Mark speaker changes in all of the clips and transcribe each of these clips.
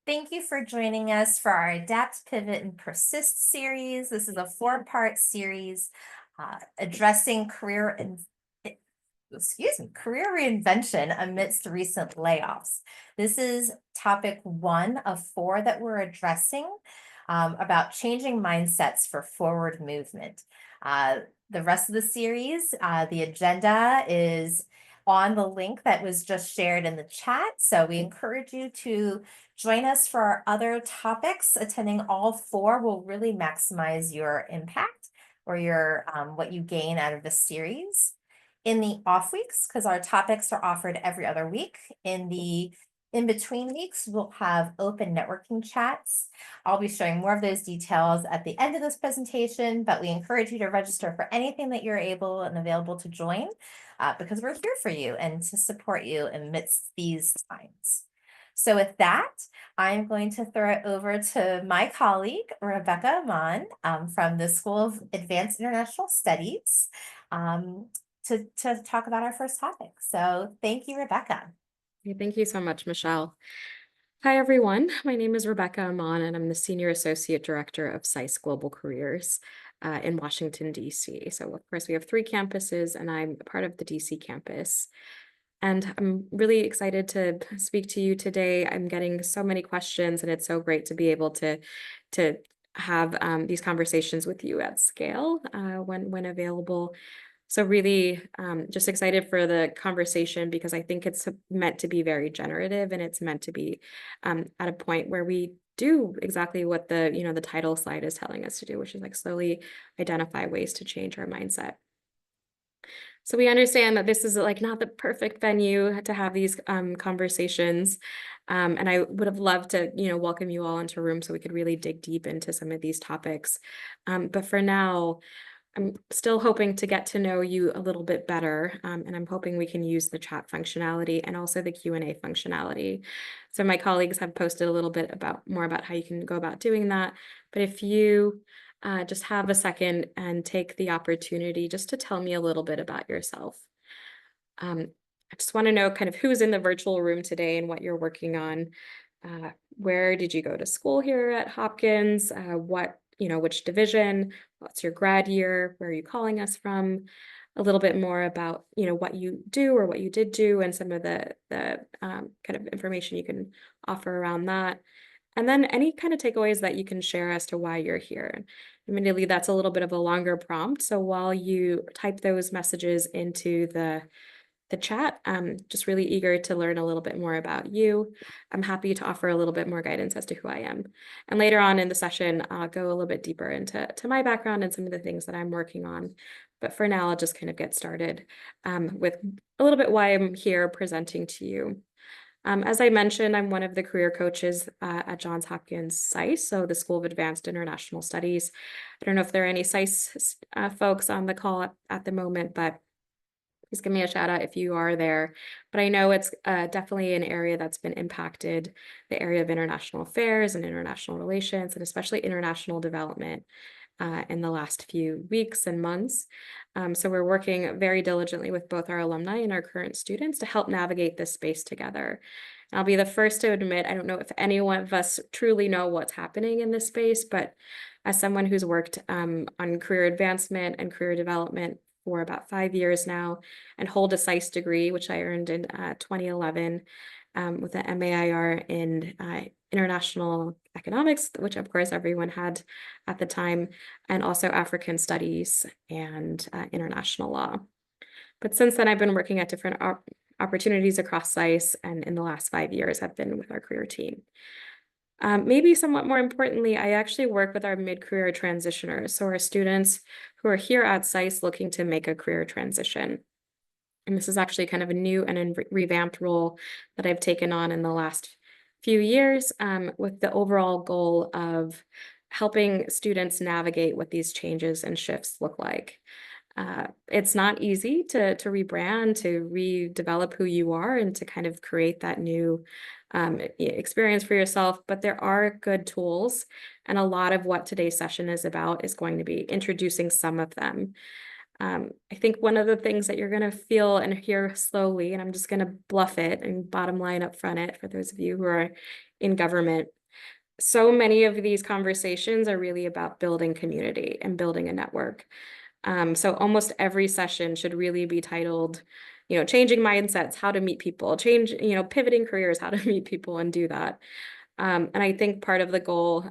Speaker 1: Thank you for joining us for our Adapt, Pivot, and Persist series. This is a four-part series addressing career reinvention amidst recent layoffs. This is topic 1 of 4 that we're addressing about changing mindsets for forward movement. The rest of the series, the agenda is on the link that was just shared in the chat. So we encourage you to join us for our other topics. Attending all 4 will really maximize your impact or your what you gain out of the series. In the off weeks, because our topics are offered every other week, in the in-between weeks, we'll have open networking chats. I'll be sharing more of those details at the end of this presentation, but we encourage you to register for anything that you're able and available to join because we're here for you and to support you amidst these times. So with that, I'm going to throw it over to my colleague, Rebecca Amon, from the School of Advanced International Studies, to talk about our first topic. So thank you, Rebecca.
Speaker 2: Thank you so much, Michelle. Hi, everyone. My name is Rebecca Amon, and I'm the Senior Associate Director of SAIS Global Careers in Washington, D.C. So, of course, we have 3 campuses, and I'm part of the D.C. campus. And I'm really excited to speak to you today. I'm getting so many questions, and it's so great to be able to have these conversations with you at scale when available. So really just excited for the conversation because I think it's meant to be very generative, and it's meant to be at a point where we do exactly what the title slide is telling us to do, which is like slowly identify ways to change our mindset. So we understand that this is like not the perfect venue to have these conversations. And I would have loved to, welcome you all into a room so we could really dig deep into some of these topics. But for now, I'm still hoping to get to know you a little bit better, and I'm hoping we can use the chat functionality and also the Q&A functionality. So my colleagues have posted a little bit more about how you can go about doing that. But if you just have a second and take the opportunity just to tell me a little bit about yourself. I just want to know kind of who's in the virtual room today and what you're working on. Where did you go to school here at Hopkins? Which division? What's your grad year? Where are you calling us from? A little bit more about, what you do or what you did do and some of the kind of information you can offer around that. And then any kind of takeaways that you can share as to why you're here. Admittedly, that's a little bit of a longer prompt. So while you type those messages into the chat, I'm just really eager to learn a little bit more about you. I'm happy to offer a little bit more guidance as to who I am. And later on in the session, I'll go a little bit deeper into my background and some of the things that I'm working on. But for now, I'll just kind of get started with a little bit why I'm here presenting to you. As I mentioned, I'm one of the career coaches at Johns Hopkins SAIS, so the School of Advanced International Studies. I don't know if there are any SAIS folks on the call at the moment, but please give me a shout out if you are there. But I know it's definitely an area that's been impacted, the area of international affairs and international relations, and especially international development in the last few weeks and months. So we're working very diligently with both our alumni and our current students to help navigate this space together. And I'll be the first to admit, I don't know if any one of us truly know what's happening in this space, but as someone who's worked on career advancement and career development for about 5 years now and hold a SAIS degree, which I earned in 2011 with an MAIR in international economics, which of course everyone had at the time, and also African studies and international law. But since then, I've been working at different opportunities across SAIS, and in the last 5 years, I've been with our career team. Maybe somewhat more importantly, I actually work with our mid-career transitioners, so our students who are here at SAIS looking to make a career transition. And this is actually kind of a new and revamped role that I've taken on in the last few years with the overall goal of helping students navigate what these changes and shifts look like. It's not easy to rebrand, to redevelop who you are, and to kind of create that new experience for yourself, but there are good tools, and a lot of what today's session is about is going to be introducing some of them. I think one of the things that you're going to feel and hear slowly, and I'm just going to bluff it and bottom line up front it for those of you who are in government, so many of these conversations are really about building community and building a network. So almost every session should really be titled, changing mindsets, how to meet people, pivoting careers, how to meet people and do that. And I think part of the goal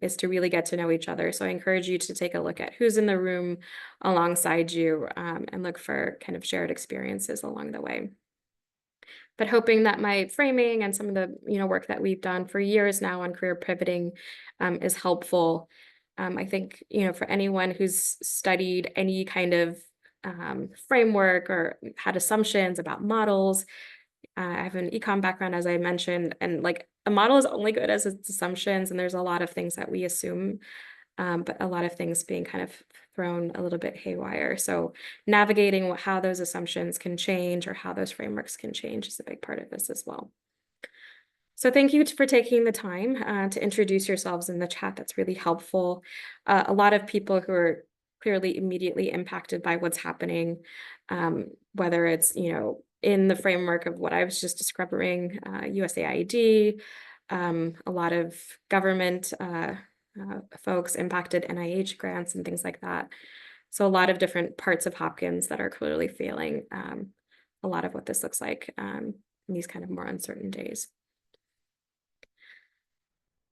Speaker 2: is to really get to know each other. So I encourage you to take a look at who's in the room alongside you and look for kind of shared experiences along the way. But hoping that my framing and some of the work that we've done for years now on career pivoting is helpful. I think for anyone who's studied any kind of framework or had assumptions about models, I have an econ background, as I mentioned, and like a model is only good as its assumptions, and there's a lot of things that we assume, but a lot of things being kind of thrown a little bit haywire. So navigating how those assumptions can change or how those frameworks can change is a big part of this as well. So thank you for taking the time to introduce yourselves in the chat. That's really helpful. A lot of people who are clearly immediately impacted by what's happening, whether it's, in the framework of what I was just describing, USAID, a lot of government folks impacted NIH grants and things like that. So a lot of different parts of Hopkins that are clearly feeling a lot of what this looks like in these kind of more uncertain days.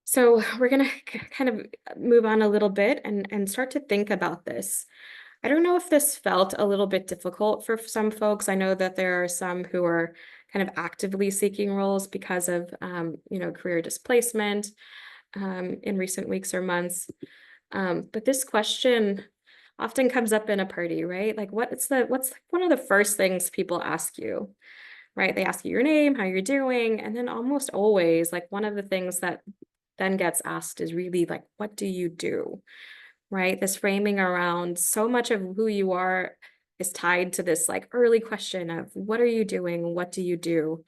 Speaker 2: So we're going to kind of move on a little bit and start to think about this. I don't know if this felt a little bit difficult for some folks. I know that there are some who are kind of actively seeking roles because of, career displacement in recent weeks or months. But this question often comes up in a party, right? Like what's one of the first things people ask you, right? They ask you your name, how you're doing, and then almost always like one of the things that then gets asked is really like, what do you do? Right? This framing around so much of who you are is tied to this like early question of what are you doing? What do you do?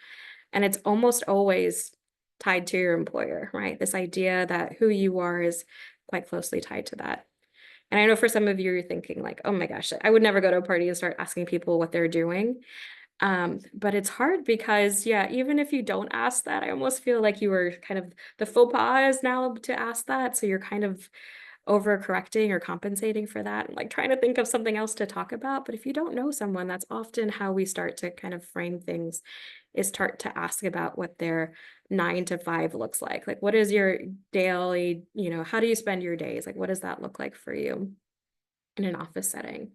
Speaker 2: And it's almost always tied to your employer, right? This idea that who you are is quite closely tied to that. And I know for some of you, you're thinking like, oh my gosh, I would never go to a party and start asking people what they're doing. But it's hard because, yeah, even if you don't ask that, I almost feel like you were kind of the faux pas is now to ask that. So you're kind of overcorrecting or compensating for that and like trying to think of something else to talk about. But if you don't know someone, that's often how we start to kind of frame things, is start to ask about what their 9 to 5 looks like. Like, what is your daily, how do you spend your days? Like, what does that look like for you in an office setting?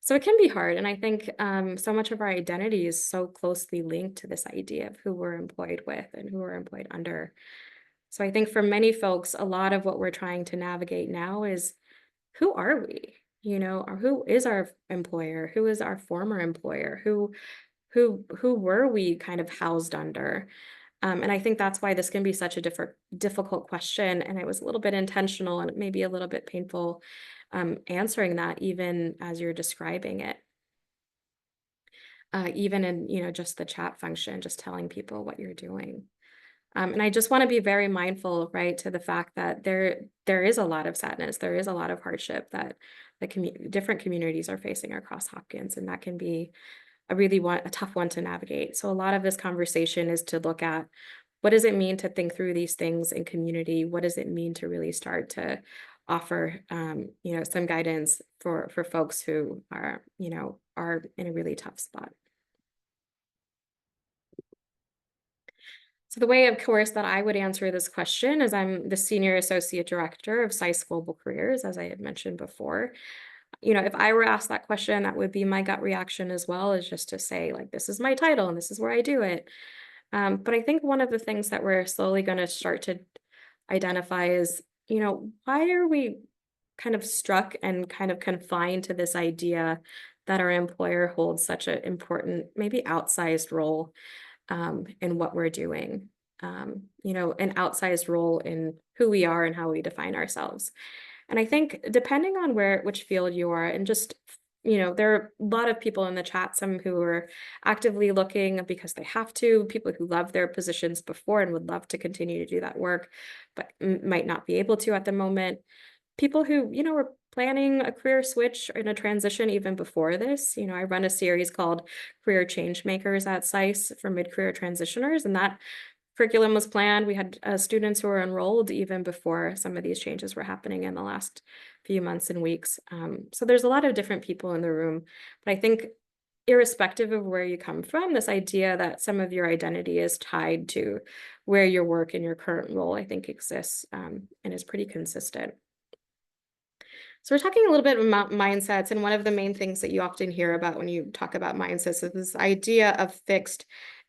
Speaker 2: So it can be hard. And I think so much of our identity is so closely linked to this idea of who we're employed with and who we're employed under. So I think for many folks, a lot of what we're trying to navigate now is who are we? Or who is our employer? Who is our former employer? Who were we kind of housed under? And I think that's why this can be such a difficult question. And it was a little bit intentional and maybe a little bit painful answering that, even as you're describing it. Even in, just the chat function, just telling people what you're doing. And I just want to be very mindful, right, to the fact that there is a lot of sadness, there is a lot of hardship that the different communities are facing across Hopkins, and that can be a tough one to navigate. So a lot of this conversation is to look at what does it mean to think through these things in community? What does it mean to really start to offer, some guidance for folks who are in a really tough spot. So the way, of course, that I would answer this question is I'm the Senior Associate Director of SAIS Global Careers, as I had mentioned before. If I were asked that question, that would be my gut reaction as well, is just to say, like, this is my title and this is where I do it. But I think one of the things that we're slowly going to start to identify is, why are we kind of struck and kind of confined to this idea that our employer holds such an important, maybe outsized role in what we're doing, an outsized role in who we are and how we define ourselves. And I think depending on which field you are, and just, there are a lot of people in the chat, some who are actively looking because they have to, people who love their positions before and would love to continue to do that work, but might not be able to at the moment. people who, were planning a career switch and a transition even before this. I run a series called Career Change Makers at SICE for mid-career transitioners, and that curriculum was planned. We had students who were enrolled even before some of these changes were happening in the last few months and weeks. So there's a lot of different people in the room, but I think irrespective of where you come from, this idea that some of your identity is tied to where you work in your current role, I think exists and is pretty consistent. So we're talking a little bit about mindsets, and one of the main things that you often hear about when you talk about mindsets is this idea of fixed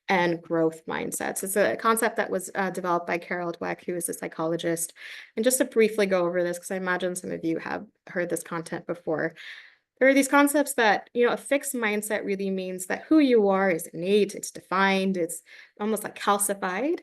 Speaker 2: and growth mindsets. It's a concept that was developed by Carol Dweck, who is a psychologist. And just to briefly go over this, because I imagine some of you have heard this content before, there are these concepts that, a fixed mindset really means that who you are is innate, it's defined, it's almost like calcified.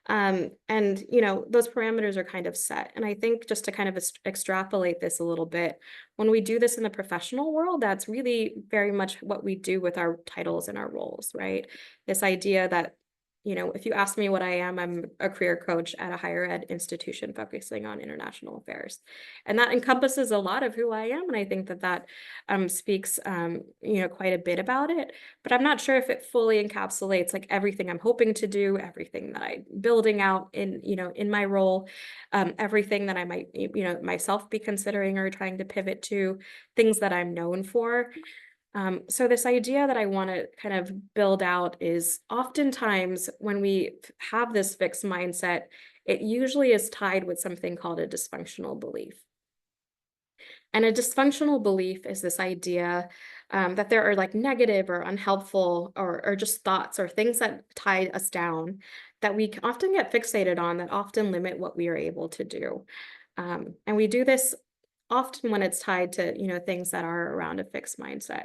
Speaker 2: And, those parameters are kind of set. And I think just to kind of extrapolate this a little bit, when we do this in the professional world, that's really very much what we do with our titles and our roles, right? This idea that if you ask me what I am, I'm a career coach at a higher ed institution focusing on international affairs. And that encompasses a lot of who I am. And I think that speaks, quite a bit about it. But I'm not sure if it fully encapsulates like everything I'm hoping to do, everything that I'm building out in my role, everything that I might, myself be considering or trying to pivot to, things that I'm known for. So this idea that I want to kind of build out is oftentimes when we have this fixed mindset, it usually is tied with something called a dysfunctional belief. And a dysfunctional belief is this idea that there are like negative or unhelpful or just thoughts or things that tie us down that we often get fixated on that often limit what we are able to do. And we do this often when it's tied to, things that are around a fixed mindset.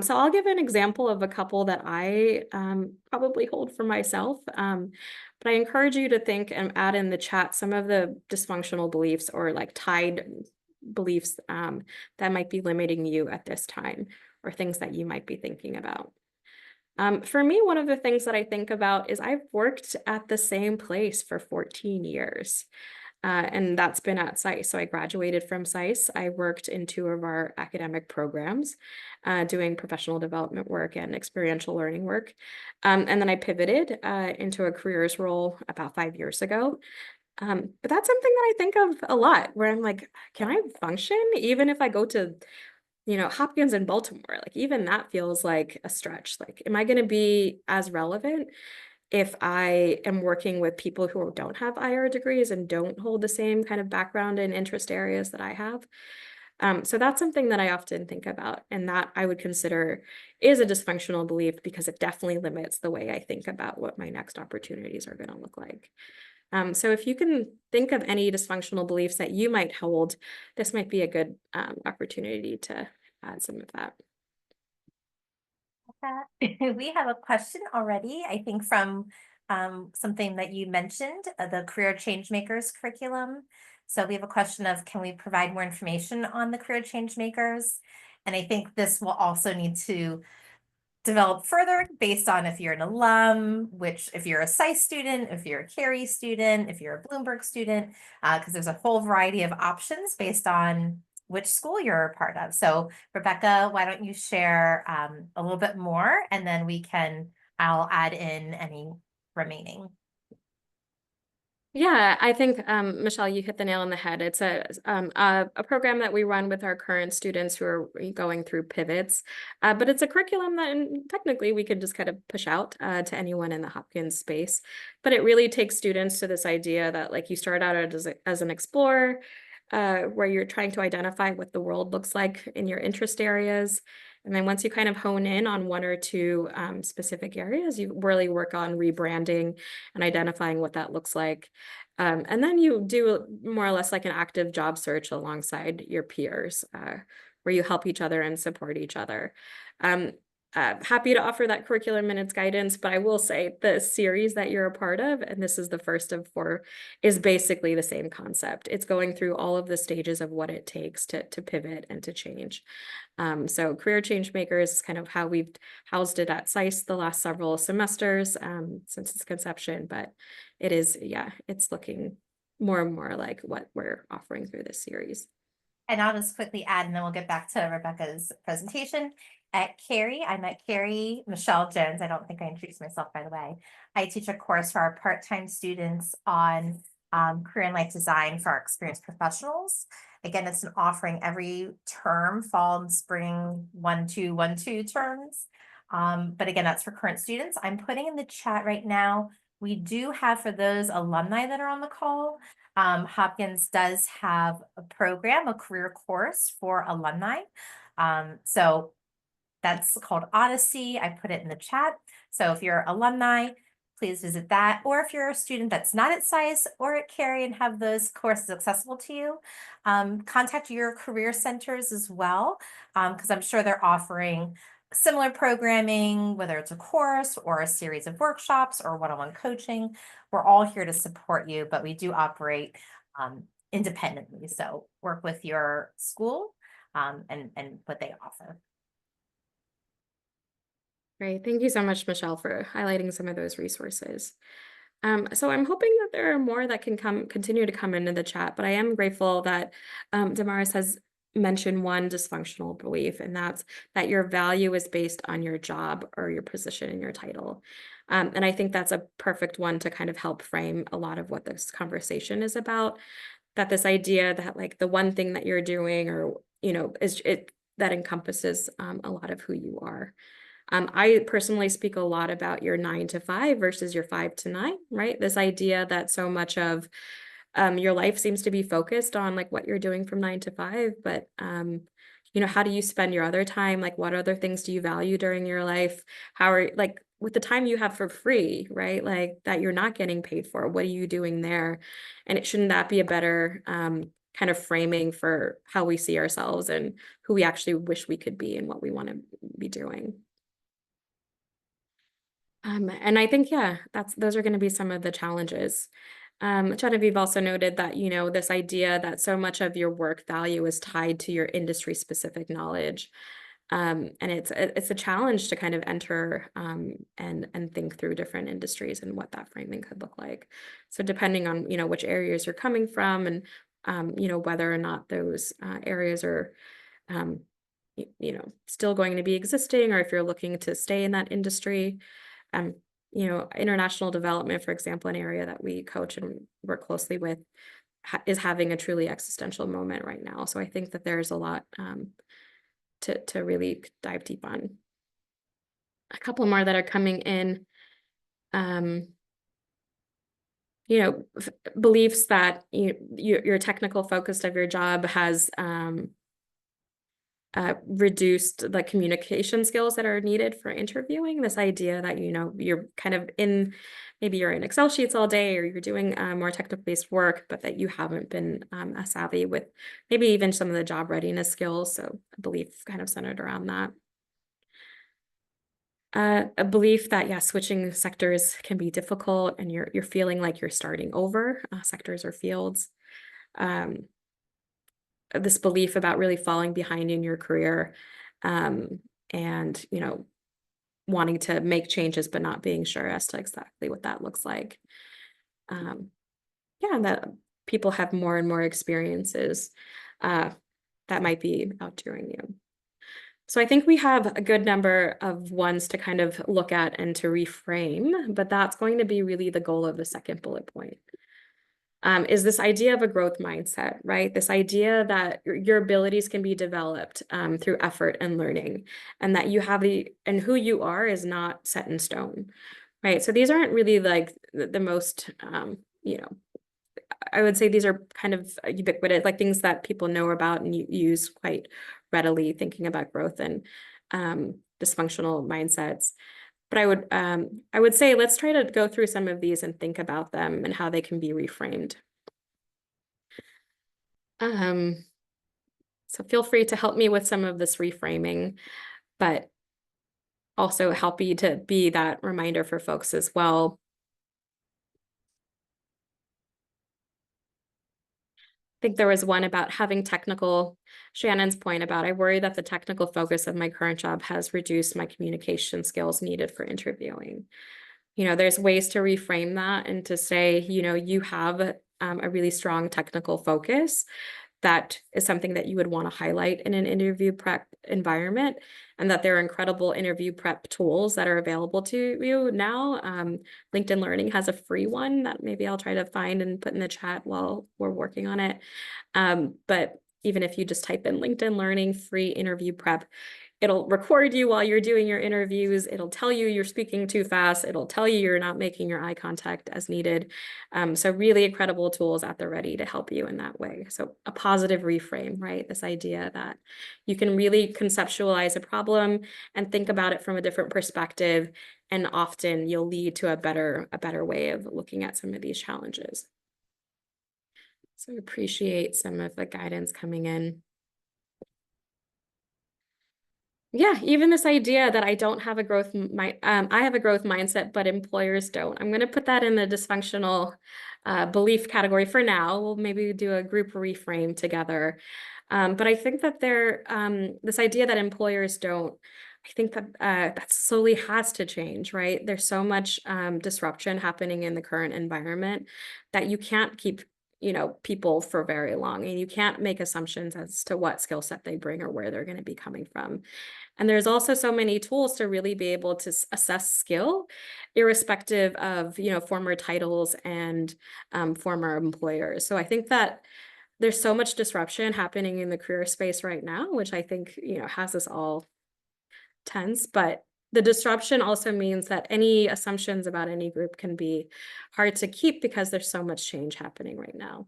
Speaker 2: So I'll give an example of a couple that I probably hold for myself. But I encourage you to think and add in the chat some of the dysfunctional beliefs or like tied beliefs that might be limiting you at this time or things that you might be thinking about. For me, one of the things that I think about is I've worked at the same place for 14 years. And that's been at SICE. So I graduated from SICE. I worked in 2 of our academic programs, doing professional development work and experiential learning work. And then I pivoted into a careers role about 5 years ago. But that's something that I think of a lot, where I'm like, can I function even if I go to, Hopkins in Baltimore? Like even that feels like a stretch. Like, am I going to be as relevant if I am working with people who don't have IR degrees and don't hold the same kind of background and interest areas that I have? So that's something that I often think about, and that I would consider is a dysfunctional belief because it definitely limits the way I think about what my next opportunities are going to look like. So if you can think of any dysfunctional beliefs that you might hold, this might be a good opportunity to add some of that.
Speaker 1: We have a question already, I think from something that you mentioned, the Career Changemakers curriculum. So we have a question of, can we provide more information on the Career Changemakers? And I think this will also need to develop further based on if you're an alum, if you're a SICE student, if you're a Carey student, if you're a Bloomberg student, because there's a whole variety of options based on which school you're a part of. So Rebecca, why don't you share a little bit more, and then I'll add in any remaining.
Speaker 2: Yeah, I think, Michelle, you hit the nail on the head. It's a program that we run with our current students who are going through pivots, but it's a curriculum that technically we could just kind of push out to anyone in the Hopkins space. But it really takes students to this idea that like you start out as an explorer, where you're trying to identify what the world looks like in your interest areas. And then once you kind of hone in on 1 or 2 specific areas, you really work on rebranding and identifying what that looks like. And then you do more or less like an active job search alongside your peers, where you help each other and support each other. Happy to offer that curriculum and its guidance, but I will say the series that you're a part of, and this is the first of 4, is basically the same concept. It's going through all of the stages of what it takes to pivot and to change. So Career Change Makers is kind of how we've housed it at SICE the last several semesters since its conception, but it is, yeah, it's looking more and more like what we're offering through this series.
Speaker 1: And I'll just quickly add, and then we'll get back to Rebecca's presentation. At Carrie, I'm at Carrie Michelle Jones. I don't think I introduced myself, by the way. I teach a course for our part-time students on career and life design for our experienced professionals. Again, it's an offering every term, fall and spring, 1-2, 1-2 terms. But again, that's for current students. I'm putting in the chat right now. We do have, for those alumni that are on the call, Hopkins does have a program, a career course for alumni. So that's called Odyssey. I put it in the chat. So if you're alumni, please visit that. Or if you're a student that's not at SAIS or at Cary and have those courses accessible to you, contact your career centers as well, because I'm sure they're offering similar programming, whether it's a course or a series of workshops or one-on-one coaching. We're all here to support you, but we do operate independently. So work with your school and what they offer.
Speaker 2: Great. Thank you so much, Michelle, for highlighting some of those resources. So I'm hoping that there are more that can continue to come into the chat, but I am grateful that Damaris has mentioned one dysfunctional belief, and that's that your value is based on your job or your position and your title. And I think that's a perfect one to kind of help frame a lot of what this conversation is about. That this idea that like the one thing that you're doing, or that encompasses a lot of who you are. I personally speak a lot about your 9 to 5 versus your 5 to 9, right? This idea that so much of your life seems to be focused on like what you're doing from 9 to 5, but how do you spend your other time? Like, what other things do you value during your life? How are like with the time you have for free, right? Like that you're not getting paid for, what are you doing there? And shouldn't that be a better kind of framing for how we see ourselves and who we actually wish we could be and what we want to be doing? And I think, yeah, those are going to be some of the challenges. Genevieve also noted that, this idea that so much of your work value is tied to your industry specific knowledge. And it's a challenge to kind of enter and think through different industries and what that framing could look like. So depending on, which areas you're coming from and, whether or not those areas are, still going to be existing, or if you're looking to stay in that industry. International development, for example, an area that we coach and work closely with, is having a truly existential moment right now. So I think that there's a lot to really dive deep on. A couple more that are coming in. Beliefs that your technical focus of your job has reduced the communication skills that are needed for interviewing. This idea that, you're kind of maybe you're in Excel sheets all day, or you're doing more technical based work, but that you haven't been as savvy with maybe even some of the job readiness skills. So a belief kind of centered around that. A belief that, switching sectors can be difficult and you're feeling like you're starting over sectors or fields. This belief about really falling behind in your career, and wanting to make changes but not being sure as to exactly what that looks like. And that people have more and more experiences that might be outdoing you. So I think we have a good number of ones to kind of look at and to reframe, but that's going to be really the goal of the second bullet point. Is this idea of a growth mindset, right? This idea that your abilities can be developed through effort and learning, and that you have and who you are is not set in stone, right? So these aren't really like the most, I would say these are kind of ubiquitous, like things that people know about and you use quite readily, thinking about growth and dysfunctional mindsets. But I would say let's try to go through some of these and think about them and how they can be reframed. So feel free to help me with some of this reframing, but also help me to be that reminder for folks as well. I think there was one about having Shannon's point about, I worry that the technical focus of my current job has reduced my communication skills needed for interviewing. There's ways to reframe that and to say, you have a really strong technical focus, that is something that you would want to highlight in an interview prep environment, and that there are incredible interview prep tools that are available to you now. LinkedIn Learning has a free one that maybe I'll try to find and put in the chat while we're working on it. But even if you just type in LinkedIn Learning free interview prep, it'll record you while you're doing your interviews. It'll tell you you're speaking too fast. It'll tell you you're not making your eye contact as needed. So really incredible tools at the ready to help you in that way. So a positive reframe, right? This idea that you can really conceptualize a problem and think about it from a different perspective, and often you'll lead to a better way of looking at some of these challenges. So I appreciate some of the guidance coming in. Yeah, even this idea that I don't have a I have a growth mindset, but employers don't. I'm going to put that in the dysfunctional belief category for now. We'll maybe do a group reframe together. But I think that this idea that employers don't, I think that that slowly has to change, right? There's so much disruption happening in the current environment that you can't keep, people for very long, and you can't make assumptions as to what skill set they bring or where they're going to be coming from. And there's also so many tools to really be able to assess skill, irrespective of, former titles and former employers. So I think that there's so much disruption happening in the career space right now, which I think, has us all tense. But the disruption also means that any assumptions about any group can be hard to keep because there's so much change happening right now.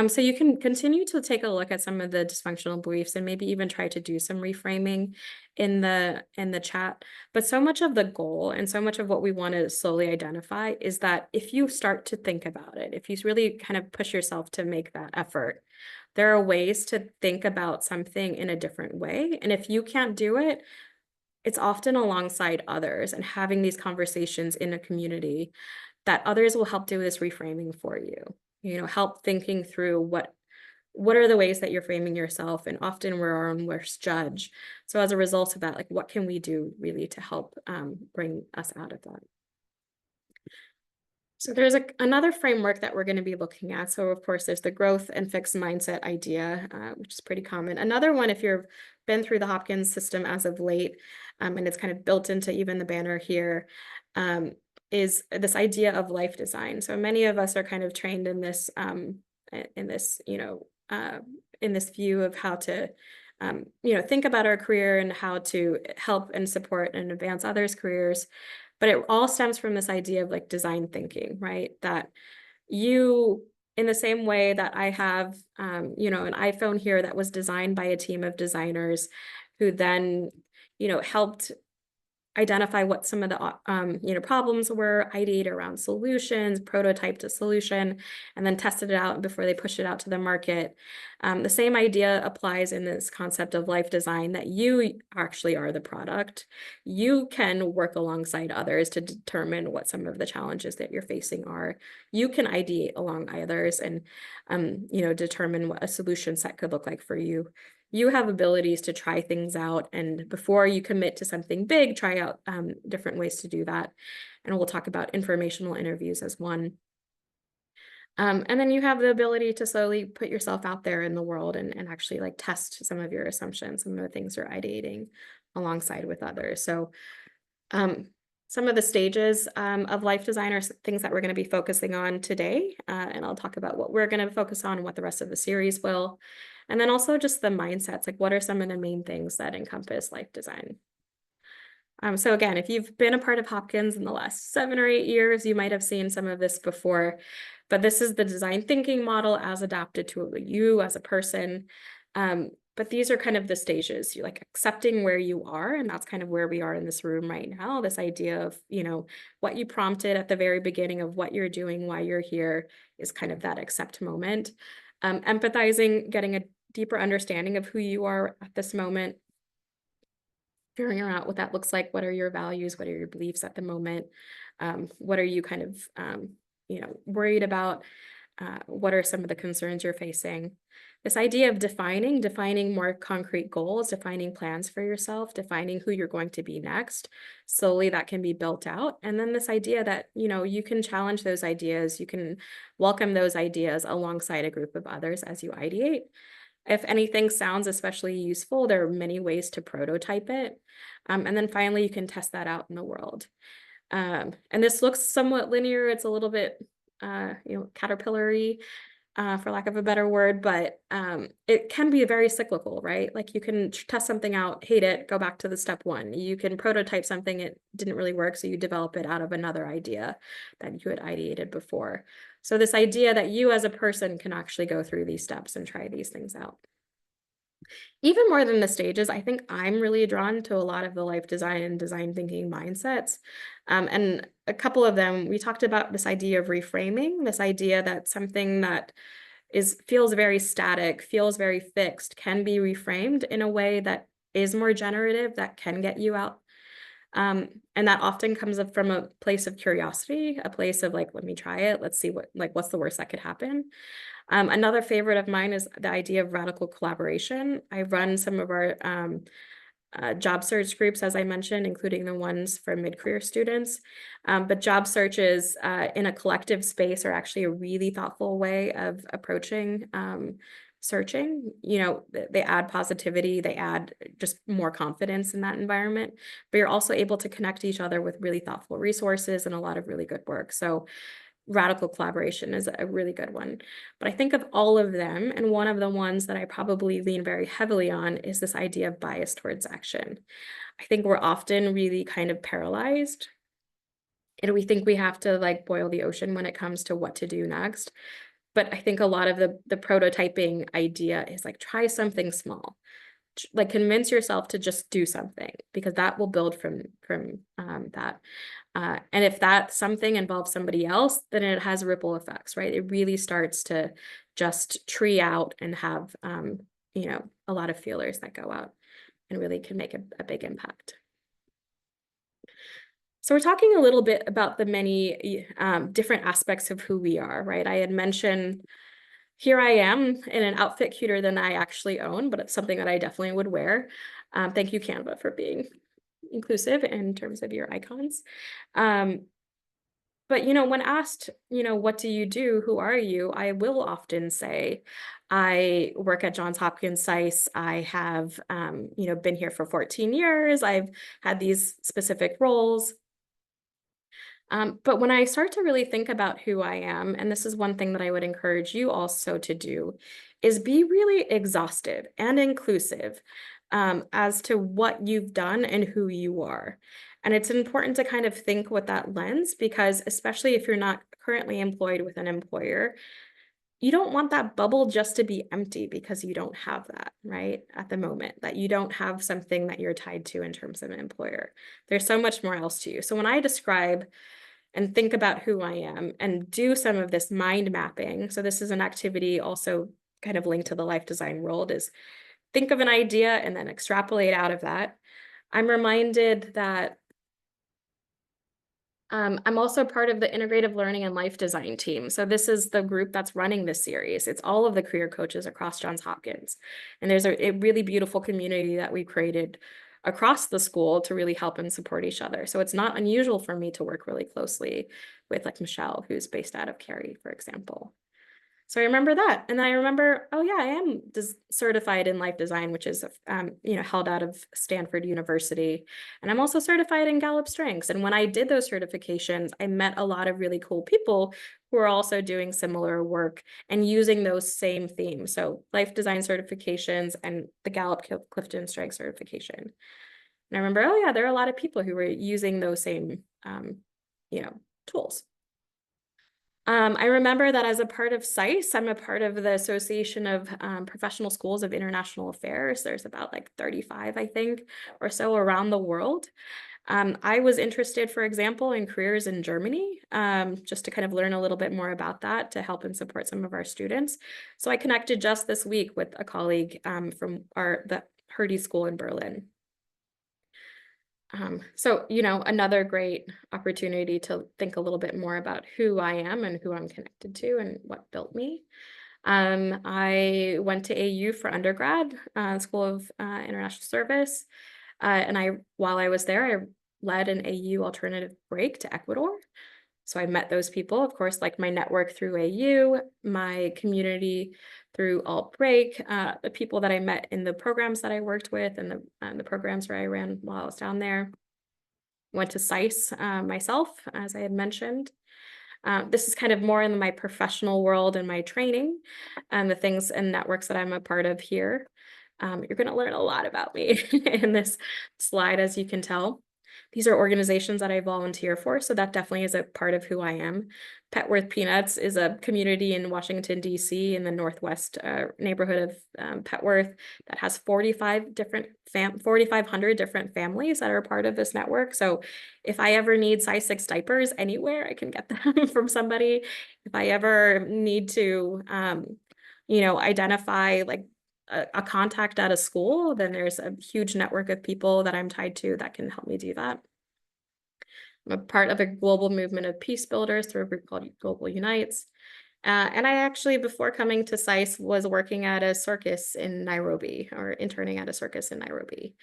Speaker 2: So you can continue to take a look at some of the dysfunctional beliefs and maybe even try to do some reframing in the chat. But so much of the goal and so much of what we want to slowly identify is that if you start to think about it, if you really kind of push yourself to make that effort, there are ways to think about something in a different way. And if you can't do it, it's often alongside others, and having these conversations in a community that others will help do this reframing for you. Help thinking through what are the ways that you're framing yourself, and often we're our own worst judge. So as a result of that, like, what can we do really to help bring us out of that? So there's another framework that we're going to be looking at. So of course, there's the growth and fixed mindset idea, which is pretty common. Another one, if you've been through the Hopkins system as of late, and it's kind of built into even the banner here, is this idea of life design. So many of us are kind of trained in this, in this view of how to, think about our career and how to help and support and advance others' careers. But it all stems from this idea of like design thinking, right? That you, in the same way that I have, an iPhone here that was designed by a team of designers who then, helped identify what some of the problems were, ideate around solutions, prototyped a solution, and then tested it out before they pushed it out to the market. The same idea applies in this concept of life design, that you actually are the product. You can work alongside others to determine what some of the challenges that you're facing are. You can ideate along others and, determine what a solution set could look like for you. You have abilities to try things out, and before you commit to something big, try out different ways to do that. And we'll talk about informational interviews as one. And then you have the ability to slowly put yourself out there in the world and actually like test some of your assumptions, some of the things you're ideating alongside with others. So some of the stages of life design are things that we're going to be focusing on today. And I'll talk about what we're going to focus on and what the rest of the series will. And then also just the mindsets, like what are some of the main things that encompass life design? So again, if you've been a part of Hopkins in the last 7 or 8 years, you might have seen some of this before, but this is the design thinking model as adapted to you as a person. But these are kind of the stages. You're like accepting where you are, and that's kind of where we are in this room right now. This idea of, what you prompted at the very beginning of what you're doing, why you're here, is kind of that accept moment. Empathizing, getting a deeper understanding of who you are at this moment, figuring out what that looks like. What are your values? What are your beliefs at the moment? What are you kind of, worried about? What are some of the concerns you're facing? this idea of defining more concrete goals, defining plans for yourself, defining who you're going to be next. Slowly that can be built out. And then this idea that, you can challenge those ideas, you can welcome those ideas alongside a group of others as you ideate. If anything sounds especially useful, there are many ways to prototype it. And then finally, you can test that out in the world. And this looks somewhat linear. It's a little bit, caterpillar-y, for lack of a better word, but it can be very cyclical, right? Like you can test something out, hate it, go back to the step one. You can prototype something, it didn't really work, so you develop it out of another idea that you had ideated before. So this idea that you as a person can actually go through these steps and try these things out. Even more than the stages, I think I'm really drawn to a lot of the life design and design thinking mindsets. And a couple of them, we talked about this idea of reframing, this idea that something that feels very static, feels very fixed, can be reframed in a way that is more generative, that can get you out. And that often comes up from a place of curiosity, a place of like, let me try it. Let's see what's the worst that could happen. Another favorite of mine is the idea of radical collaboration. I run some of our job search groups, as I mentioned, including the ones for mid-career students. But job searches in a collective space are actually a really thoughtful way of approaching searching. They add positivity, they add just more confidence in that environment, but you're also able to connect each other with really thoughtful resources and a lot of really good work. So radical collaboration is a really good one. But I think of all of them, and one of the ones that I probably lean very heavily on is this idea of bias towards action. I think we're often really kind of paralyzed, and we think we have to like boil the ocean when it comes to what to do next. But I think a lot of the prototyping idea is like try something small. Like convince yourself to just do something, because that will build from that. And if that something involves somebody else, then it has ripple effects, right? It really starts to just tree out and have, a lot of feelers that go out and really can make a big impact. So we're talking a little bit about the many different aspects of who we are, right? I had mentioned here I am in an outfit cuter than I actually own, but it's something that I definitely would wear. Thank you, Canva, for being inclusive in terms of your icons. But when asked, what do you do? Who are you? I will often say, I work at Johns Hopkins SICE. I have, been here for 14 years. I've had these specific roles. But when I start to really think about who I am, and this is one thing that I would encourage you also to do, is be really exhaustive and inclusive as to what you've done and who you are. And it's important to kind of think with that lens, because especially if you're not currently employed with an employer, you don't want that bubble just to be empty because you don't have that, right? At the moment, that you don't have something that you're tied to in terms of an employer. There's so much more else to you. So when I describe and think about who I am and do some of this mind mapping. So this is an activity also kind of linked to the life design world, is think of an idea and then extrapolate out of that. I'm reminded that I'm also part of the integrative learning and life design team. So this is the group that's running this series. It's all of the career coaches across Johns Hopkins. And there's a really beautiful community that we created across the school to really help and support each other. So it's not unusual for me to work really closely with like Michelle, who's based out of Cary, for example. So I remember that. And then I remember, oh yeah, I am certified in life design, which is, held out of Stanford University. And I'm also certified in Gallup Strengths. And when I did those certifications, I met a lot of really cool people who are also doing similar work and using those same themes. So life design certifications and the Gallup Clifton Strengths certification. And I remember, oh yeah, there are a lot of people who were using those same, tools. I remember that as a part of SICE, I'm a part of the Association of Professional Schools of International Affairs. There's about like 35, I think, or so around the world. I was interested, for example, in careers in Germany, just to kind of learn a little bit more about that to help and support some of our students. So I connected just this week with a colleague from the Hertie School in Berlin. So, another great opportunity to think a little bit more about who I am and who I'm connected to and what built me. I went to AU for undergrad, School of International Service. While I was there, I led an AU alternative break to Ecuador. So I met those people, of course, like my network through AU, my community through Alt Break, the people that I met in the programs that I worked with and the programs where I ran while I was down there. Went to SICE myself, as I had mentioned. This is kind of more in my professional world and my training and the things and networks that I'm a part of here. You're going to learn a lot about me in this slide, as you can tell. These are organizations that I volunteer for, so that definitely is a part of who I am. Petworth Peanuts is a community in Washington, D.C. in the northwest neighborhood of Petworth that has 4,500 different families that are part of this network. So if I ever need size 6 diapers anywhere, I can get them from somebody. If I ever need to, identify like a contact at a school, then there's a huge network of people that I'm tied to that can help me do that. I'm a part of a global movement of peace builders through a group called Global Unites. And I actually, before coming to SICE, was working at a circus in Nairobi or interning at a circus in Nairobi.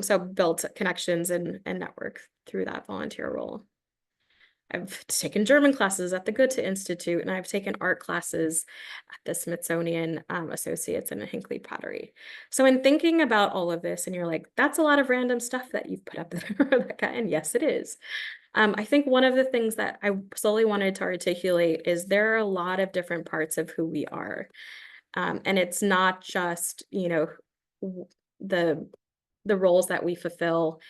Speaker 2: So built connections and network through that volunteer role. I've taken German classes at the Goethe Institute, and I've taken art classes at the Smithsonian Associates and Hinckley Pottery. So in thinking about all of this, and you're like, that's a lot of random stuff that you've put up there, Rebecca, and yes, it is. I think one of the things that I slowly wanted to articulate is there are a lot of different parts of who we are. And it's not just, the roles that we fulfill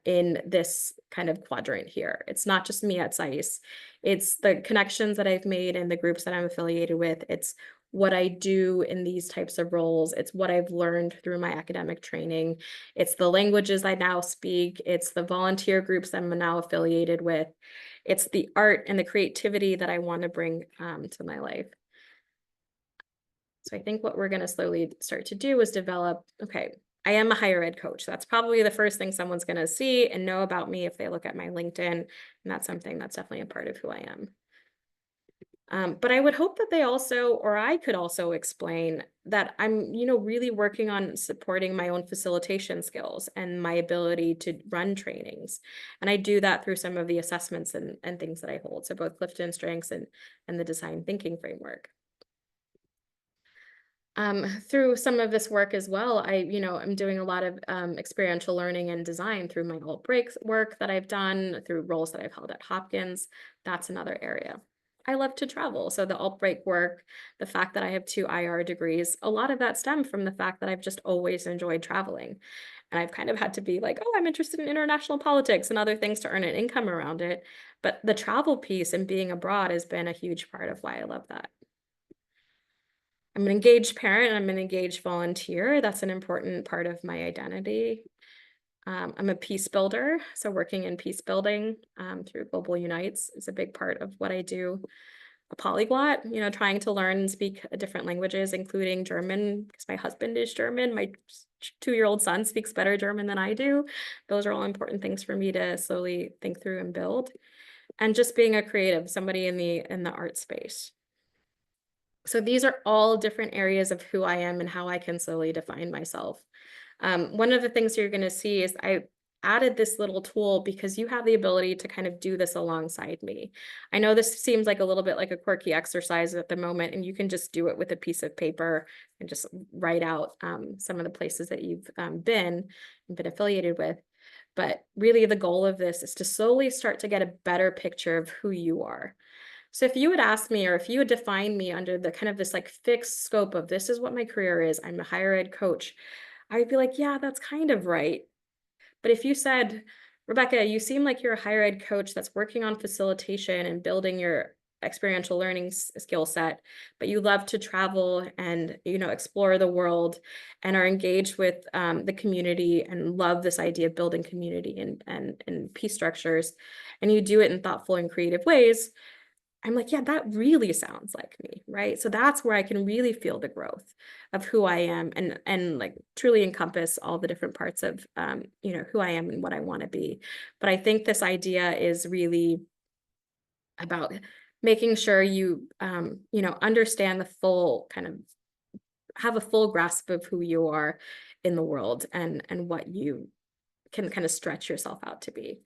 Speaker 2: in this kind of quadrant here. It's not just me at SICE. It's the connections that I've made and the groups that I'm affiliated with. It's what I do in these types of roles. It's what I've learned through my academic training. It's the languages I now speak. It's the volunteer groups I'm now affiliated with. It's the art and the creativity that I want to bring to my life. So I think what we're going to slowly start to do is develop, okay, I am a higher ed coach. That's probably the first thing someone's going to see and know about me if they look at my LinkedIn. And that's something that's definitely a part of who I am. But I would hope that they also, or I could also explain that I'm, really working on supporting my own facilitation skills and my ability to run trainings. And I do that through some of the assessments and things that I hold. So both Clifton Strengths and the design thinking framework. Through some of this work as well, I'm doing a lot of experiential learning and design through my Alt Break work that I've done, through roles that I've held at Hopkins. That's another area. I love to travel. So the Alt Break work, the fact that I have 2 IR degrees, a lot of that stemmed from the fact that I've just always enjoyed traveling. And I've kind of had to be like, oh, I'm interested in international politics and other things to earn an income around it. But the travel piece and being abroad has been a huge part of why I love that. I'm an engaged parent, I'm an engaged volunteer. That's an important part of my identity. I'm a peace builder, so working in peace building through Global Unites is a big part of what I do. A polyglot, trying to learn and speak different languages, including German, because my husband is German. My 2-year-old son speaks better German than I do. Those are all important things for me to slowly think through and build. And just being a creative, somebody in the art space. So these are all different areas of who I am and how I can slowly define myself. One of the things you're going to see is I added this little tool because you have the ability to kind of do this alongside me. I know this seems like a little bit like a quirky exercise at the moment, and you can just do it with a piece of paper and just write out some of the places that you've been affiliated with. But really the goal of this is to slowly start to get a better picture of who you are. So if you had asked me, or if you had defined me under the kind of this like fixed scope of this is what my career is, I'm a higher ed coach, I'd be like, yeah, that's kind of right. But if you said, Rebecca, you seem like you're a higher ed coach that's working on facilitation and building your experiential learning skill set, but you love to travel and, explore the world and are engaged with the community and love this idea of building community and peace structures, and you do it in thoughtful and creative ways, I'm like, yeah, that really sounds like me, right? So that's where I can really feel the growth of who I am and like truly encompass all the different parts of, who I am and what I want to be. But I think this idea is really about making sure you, understand the full have a full grasp of who you are in the world and what you can kind of stretch yourself out to be.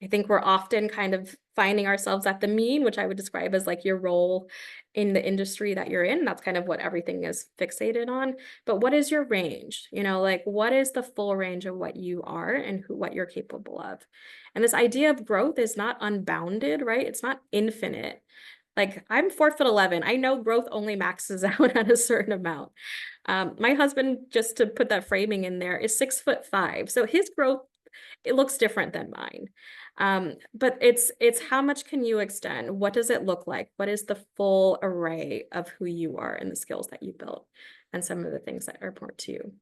Speaker 2: I think we're often kind of finding ourselves at the mean, which I would describe as like your role in the industry that you're in. That's kind of what everything is fixated on. But what is your range? Like what is the full range of what you are and what you're capable of? And this idea of growth is not unbounded, right? It's not infinite. Like I'm 4'11". I know growth only maxes out at a certain amount. My husband, just to put that framing in there, is 6'5". So his growth, it looks different than mine. But it's how much can you extend? What does it look like? What is the full array of who you are and the skills that you built and some of the things that are important to you?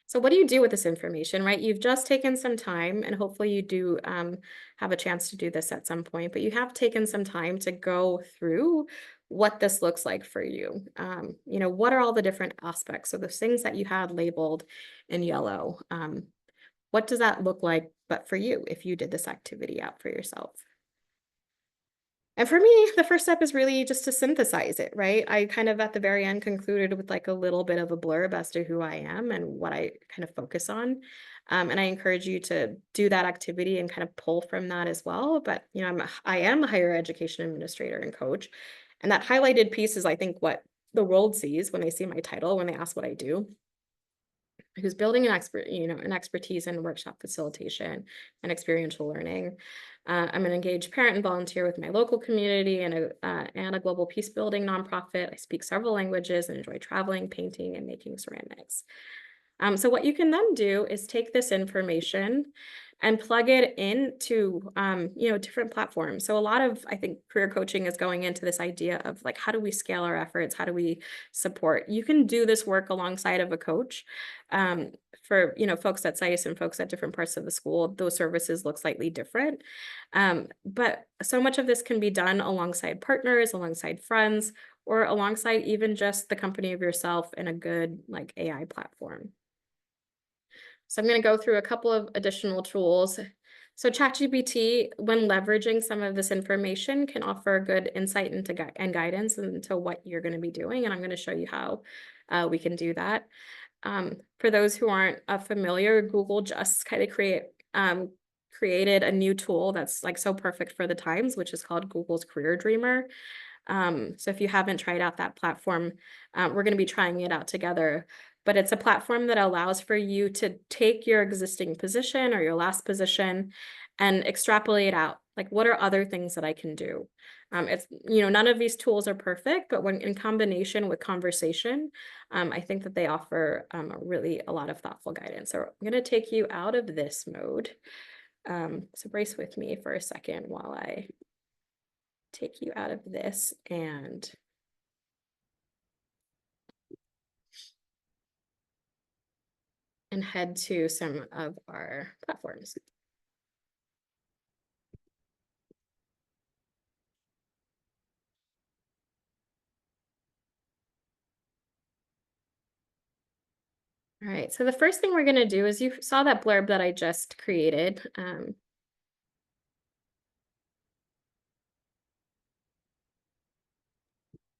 Speaker 2: So what do you do with this information, right? You've just taken some time, and hopefully you do have a chance to do this at some point, but you have taken some time to go through what this looks like for you. What are all the different aspects? So the things that you had labeled in yellow, what does that look like, but for you, if you did this activity out for yourself? And for me, the first step is really just to synthesize it, right? I kind of at the very end concluded with like a little bit of a blurb as to who I am and what I kind of focus on. And I encourage you to do that activity and kind of pull from that as well. But I am a higher education administrator and coach, and that highlighted piece is, I think, what the world sees when they see my title, when they ask what I do. Who's building an expertise in workshop facilitation and experiential learning. I'm an engaged parent and volunteer with my local community and a global peace building nonprofit. I speak several languages and enjoy traveling, painting, and making ceramics. So what you can then do is take this information and plug it into, different platforms. So a lot of, I think, career coaching is going into this idea of like, how do we scale our efforts? How do we support? You can do this work alongside of a coach. For, folks at SICE and folks at different parts of the school, those services look slightly different. But so much of this can be done alongside partners, alongside friends, or alongside even just the company of yourself in a good like AI platform. So I'm going to go through a couple of additional tools. So ChatGPT, when leveraging some of this information, can offer good insight into and guidance into what you're going to be doing. And I'm going to show you how we can do that. For those who aren't familiar, Google just kind of created a new tool that's like so perfect for the times, which is called Google's Career Dreamer. So if you haven't tried out that platform, we're going to be trying it out together. But it's a platform that allows for you to take your existing position or your last position and extrapolate out, like, what are other things that I can do? It's, none of these tools are perfect, but when in combination with conversation, I think that they offer really a lot of thoughtful guidance. So I'm going to take you out of this mode. So brace with me for a second while I take you out of this and head to some of our platforms. All right, so the first thing we're going to do is, you saw that blurb that I just created.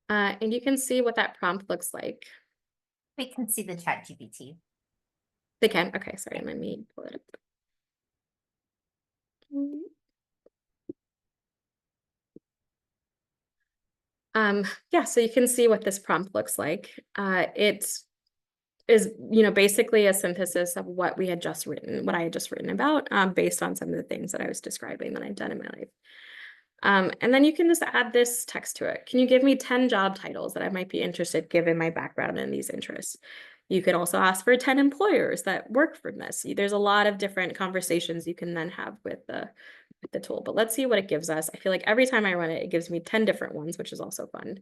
Speaker 2: And you can see what that prompt looks like.
Speaker 1: We can see the ChatGPT.
Speaker 2: They can? Okay, sorry, let me pull it up. Yeah, so you can see what this prompt looks like. It is, basically a synthesis of what I had just written about, based on some of the things that I was describing that I've done in my life. And then you can just add this text to it. Can you give me 10 job titles that I might be interested given my background and these interests? You could also ask for 10 employers that work from this. There's a lot of different conversations you can then have with the tool, but let's see what it gives us. I feel like every time I run it, it gives me 10 different ones, which is also fun.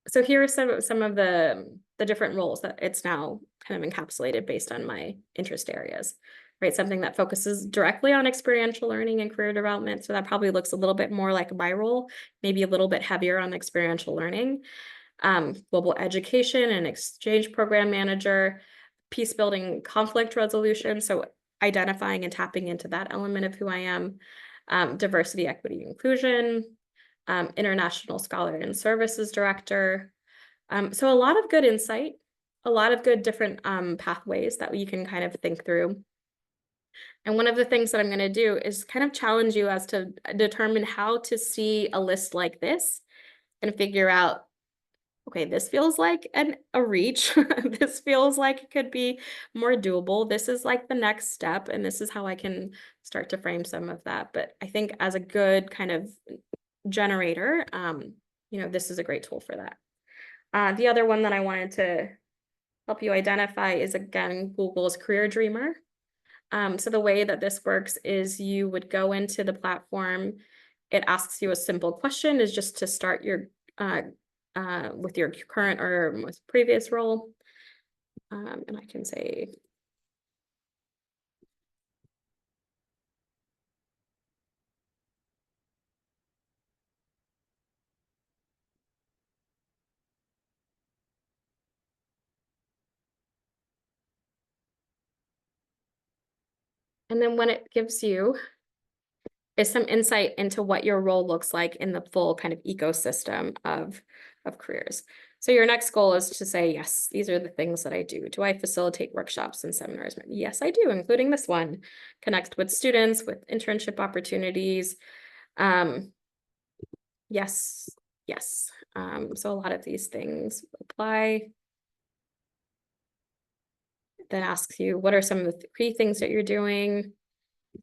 Speaker 2: So here are some of the different roles that it's now kind of encapsulated based on my interest areas, right? Something that focuses directly on experiential learning and career development. So that probably looks a little bit more like my role, maybe a little bit heavier on experiential learning. Global education and exchange program manager, peace building, conflict resolution. So identifying and tapping into that element of who I am, diversity, equity, inclusion, international scholar and services director. So a lot of good insight, a lot of good different pathways that you can kind of think through. And one of the things that I'm going to do is kind of challenge you as to determine how to see a list like this and figure out, okay, this feels like a reach. This feels like it could be more doable. This is like the next step, and this is how I can start to frame some of that. But I think as a good kind of generator, this is a great tool for that. The other one that I wanted to help you identify is, again, Google's Career Dreamer. So the way that this works is you would go into the platform. It asks you a simple question, is just to start your with your current or most previous role. And I can say, and then what it gives you is some insight into what your role looks like in the full kind of ecosystem of careers. So your next goal is to say, yes, these are the things that I do. Do I facilitate workshops and seminars? Yes, I do, including this one. Connect with students, with internship opportunities. Yes, yes. So a lot of these things apply. Then asks you, what are some of the key things that you're doing?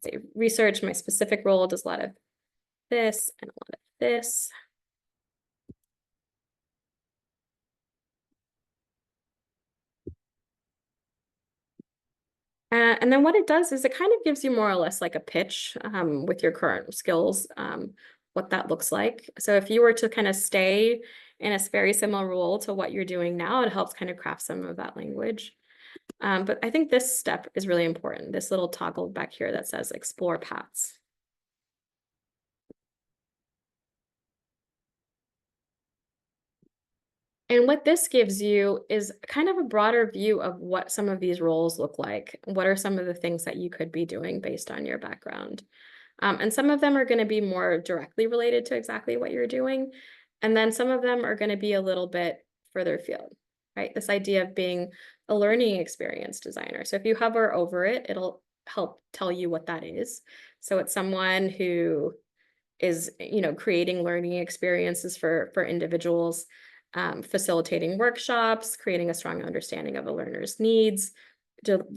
Speaker 2: Say research, my specific role does a lot of this and a lot of this. And then what it does is it kind of gives you more or less like a pitch with your current skills, what that looks like. So if you were to kind of stay in a very similar role to what you're doing now, it helps kind of craft some of that language. But I think this step is really important. This little toggle back here that says explore paths. And what this gives you is kind of a broader view of what some of these roles look like. What are some of the things that you could be doing based on your background? And some of them are going to be more directly related to exactly what you're doing. And then some of them are going to be a little bit further afield, right? This idea of being a learning experience designer. So if you hover over it, it'll help tell you what that is. So it's someone who is, creating learning experiences for individuals, facilitating workshops, creating a strong understanding of a learner's needs,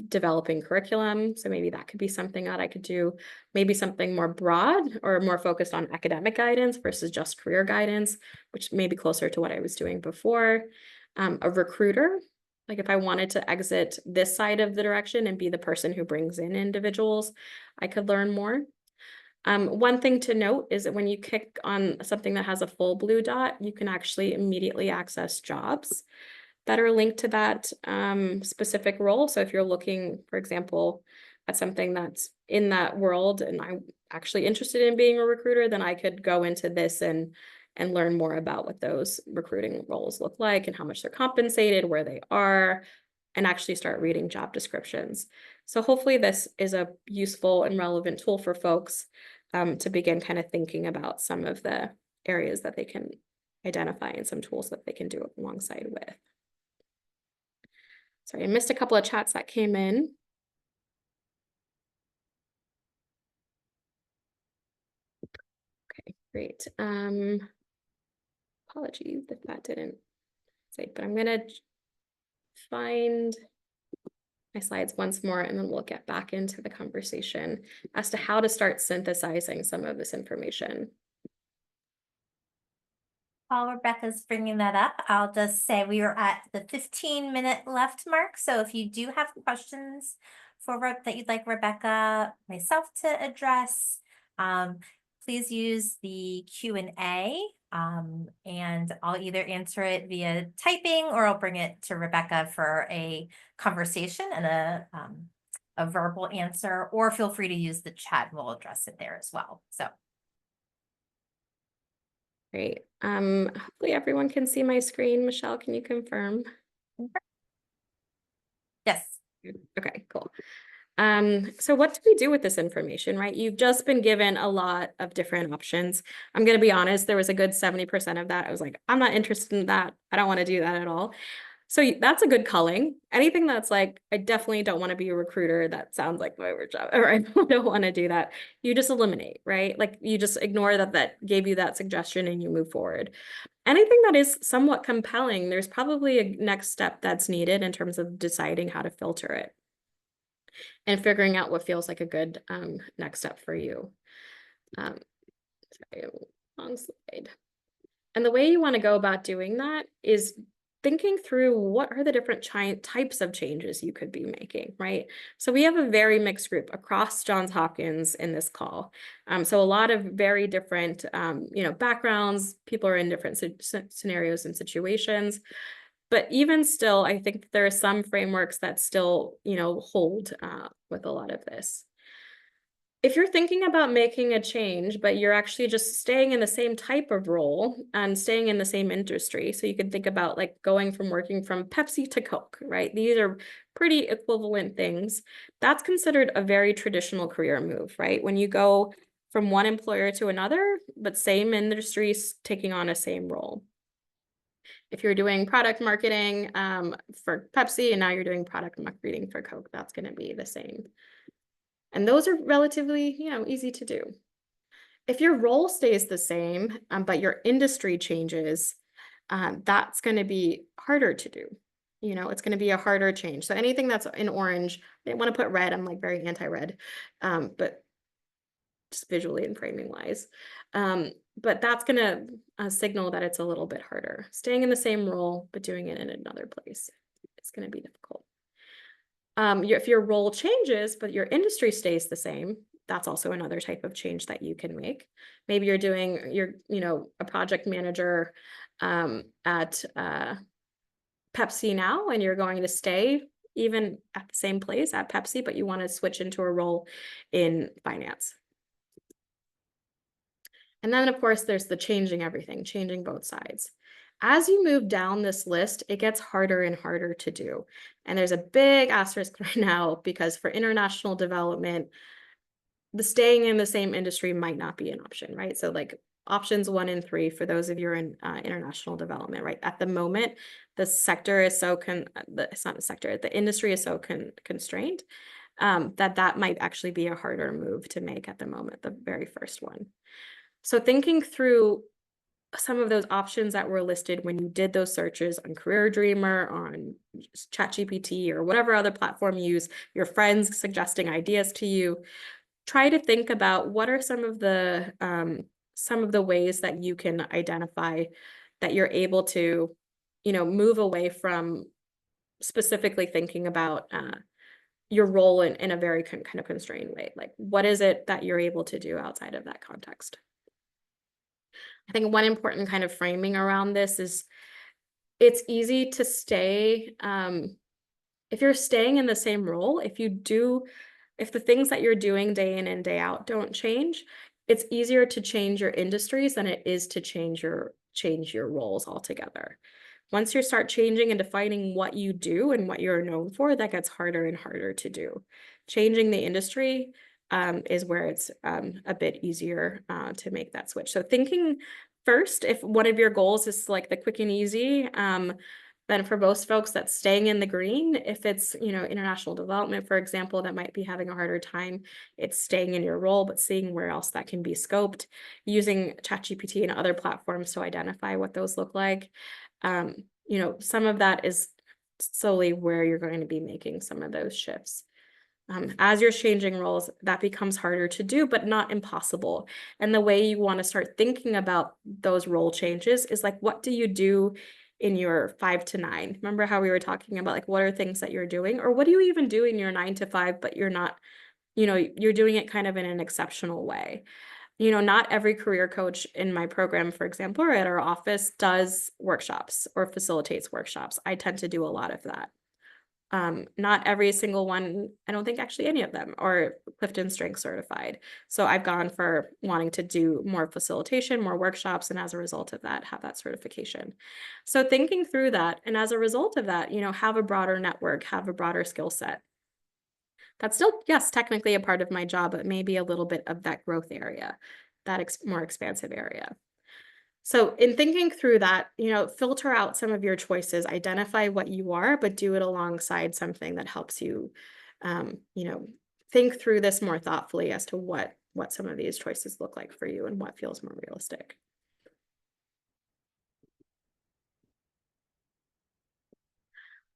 Speaker 2: developing curriculum. So maybe that could be something that I could do, maybe something more broad or more focused on academic guidance versus just career guidance, which may be closer to what I was doing before. A recruiter, like if I wanted to exit this side of the direction and be the person who brings in individuals, I could learn more. One thing to note is that when you click on something that has a full blue dot, you can actually immediately access jobs that are linked to that specific role. So if you're looking, for example, at something that's in that world and I'm actually interested in being a recruiter, then I could go into this and learn more about what those recruiting roles look like and how much they're compensated, where they are, and actually start reading job descriptions. So hopefully this is a useful and relevant tool for folks to begin kind of thinking about some of the areas that they can identify and some tools that they can do alongside with. Sorry, I missed a couple of chats that came in. Okay, great. Apologies if that didn't say, but I'm gonna find my slides once more and then we'll get back into the conversation as to how to start synthesizing some of this information.
Speaker 1: While Rebecca's bringing that up, I'll just say we are at the 15-minute left mark. So if you do have questions that you'd like Rebecca, myself to address, please use the Q&A and I'll either answer it via typing or I'll bring it to Rebecca for a conversation and a verbal answer, or feel free to use the chat and we'll address it there as well. So.
Speaker 2: Great. Hopefully everyone can see my screen. Michelle, can you confirm?
Speaker 1: Yes.
Speaker 2: Okay, cool. So what do we do with this information, right? You've just been given a lot of different options. I'm going to be honest, there was a good 70% of that. I was like, I'm not interested in that. I don't want to do that at all. So that's a good culling. Anything that's like, I definitely don't want to be a recruiter. That sounds like my work job, or I don't want to do that. You just eliminate, right? Like you just ignore that gave you that suggestion and you move forward. Anything that is somewhat compelling, there's probably a next step that's needed in terms of deciding how to filter it and figuring out what feels like a good next step for you. Sorry, wrong slide. And the way you want to go about doing that is thinking through what are the different types of changes you could be making, right? So we have a very mixed group across Johns Hopkins in this call. So a lot of very different, backgrounds. People are in different scenarios and situations. But even still, I think there are some frameworks that still, hold with a lot of this. If you're thinking about making a change, but you're actually just staying in the same type of role and staying in the same industry, so you can think about like going from working from Pepsi to Coke, right? These are pretty equivalent things. That's considered a very traditional career move, right? When you go from one employer to another, but same industry, taking on a same role. If you're doing product marketing for Pepsi and now you're doing product marketing for Coke, that's going to be the same. And those are relatively, easy to do. If your role stays the same, but your industry changes, that's going to be harder to do. It's going to be a harder change. So anything that's in orange, I didn't want to put red. I'm like very anti-red, but just visually and framing wise. But that's going to signal that it's a little bit harder. Staying in the same role, but doing it in another place, it's going to be difficult. If your role changes, but your industry stays the same, that's also another type of change that you can make. Maybe you're a project manager at Pepsi now, and you're going to stay even at the same place at Pepsi, but you want to switch into a role in finance. And then, of course, there's the changing everything, changing both sides. As you move down this list, it gets harder and harder to do. And there's a big asterisk right now because for international development, the staying in the same industry might not be an option, right? So like options 1 and 3 for those of you in international development, right? At the moment, the sector is so it's not the sector, the industry is so constrained that might actually be a harder move to make at the moment, the very first one. So thinking through some of those options that were listed when you did those searches on Career Dreamer, on ChatGPT, or whatever other platform you use, your friends suggesting ideas to you, try to think about what are some of the ways that you can identify that you're able to, move away from specifically thinking about your role in a very kind of constrained way. Like, what is it that you're able to do outside of that context? I think one important kind of framing around this is it's easy to stay, if you're staying in the same role, if the things that you're doing day in and day out don't change, it's easier to change your industries than it is to change your roles altogether. Once you start changing and defining what you do and what you're known for, that gets harder and harder to do. Changing the industry is where it's a bit easier to make that switch. So thinking first, if one of your goals is like the quick and easy, then for most folks that's staying in the green. If it's, international development, for example, that might be having a harder time, it's staying in your role, but seeing where else that can be scoped, using ChatGPT and other platforms to identify what those look like. Some of that is solely where you're going to be making some of those shifts. As you're changing roles, that becomes harder to do, but not impossible. And the way you want to start thinking about those role changes is like, what do you do in your 5 to 9? Remember how we were talking about like, what are things that you're doing, or what do you even do in your 9 to 5, but you're not, you're doing it kind of in an exceptional way. Not every career coach in my program, for example, or at our office does workshops or facilitates workshops. I tend to do a lot of that. Not every single one, I don't think actually any of them are Clifton Strength certified. So I've gone for wanting to do more facilitation, more workshops, and as a result of that, have that certification. So thinking through that, and as a result of that, have a broader network, have a broader skill set. That's still, yes, technically a part of my job, but maybe a little bit of that growth area, that more expansive area. So in thinking through that, filter out some of your choices, identify what you are, but do it alongside something that helps you, think through this more thoughtfully as to what some of these choices look like for you and what feels more realistic.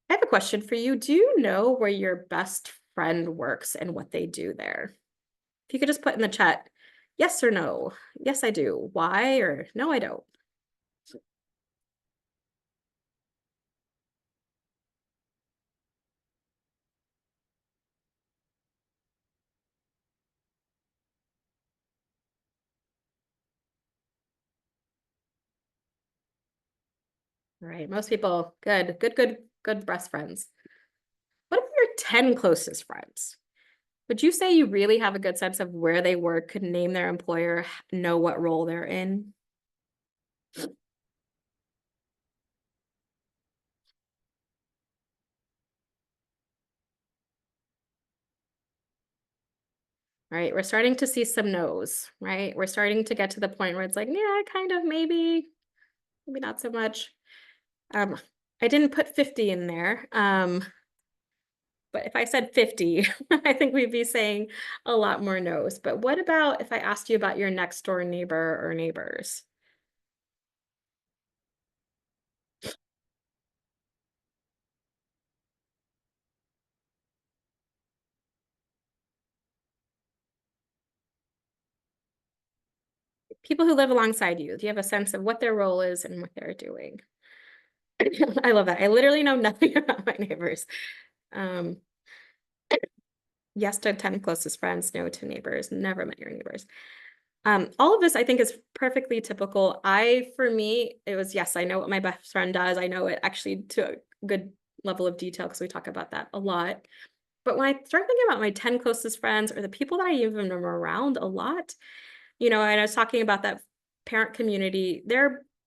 Speaker 2: I have a question for you. Do you know where your best friend works and what they do there? If you could just put in the chat, yes or no. Yes, I do. Why? Or no, I don't. All right. Most people, good best friends. What about your 10 closest friends? Would you say you really have a good sense of where they work, could name their employer, know what role they're in? Right? We're starting to see some no's, right? We're starting to get to the point where it's like, yeah, kind of, maybe not so much. Um, I didn't put 50 in there. But if I said 50, I think we'd be saying a lot more no's. But what about if I asked you about your next door neighbor or neighbors? People who live alongside you. Do you have a sense of what their role is and what they're doing? I love that. I literally know nothing about my neighbors. Um, yes to 10 closest friends, no to neighbors, never met your neighbors. All of this I think is perfectly typical. For me, it was, yes, I know what my best friend does. I know it actually to a good level of detail because we talk about that a lot. But when I start thinking about my 10 closest friends or the people that I even am around a lot, and I was talking about that parent community,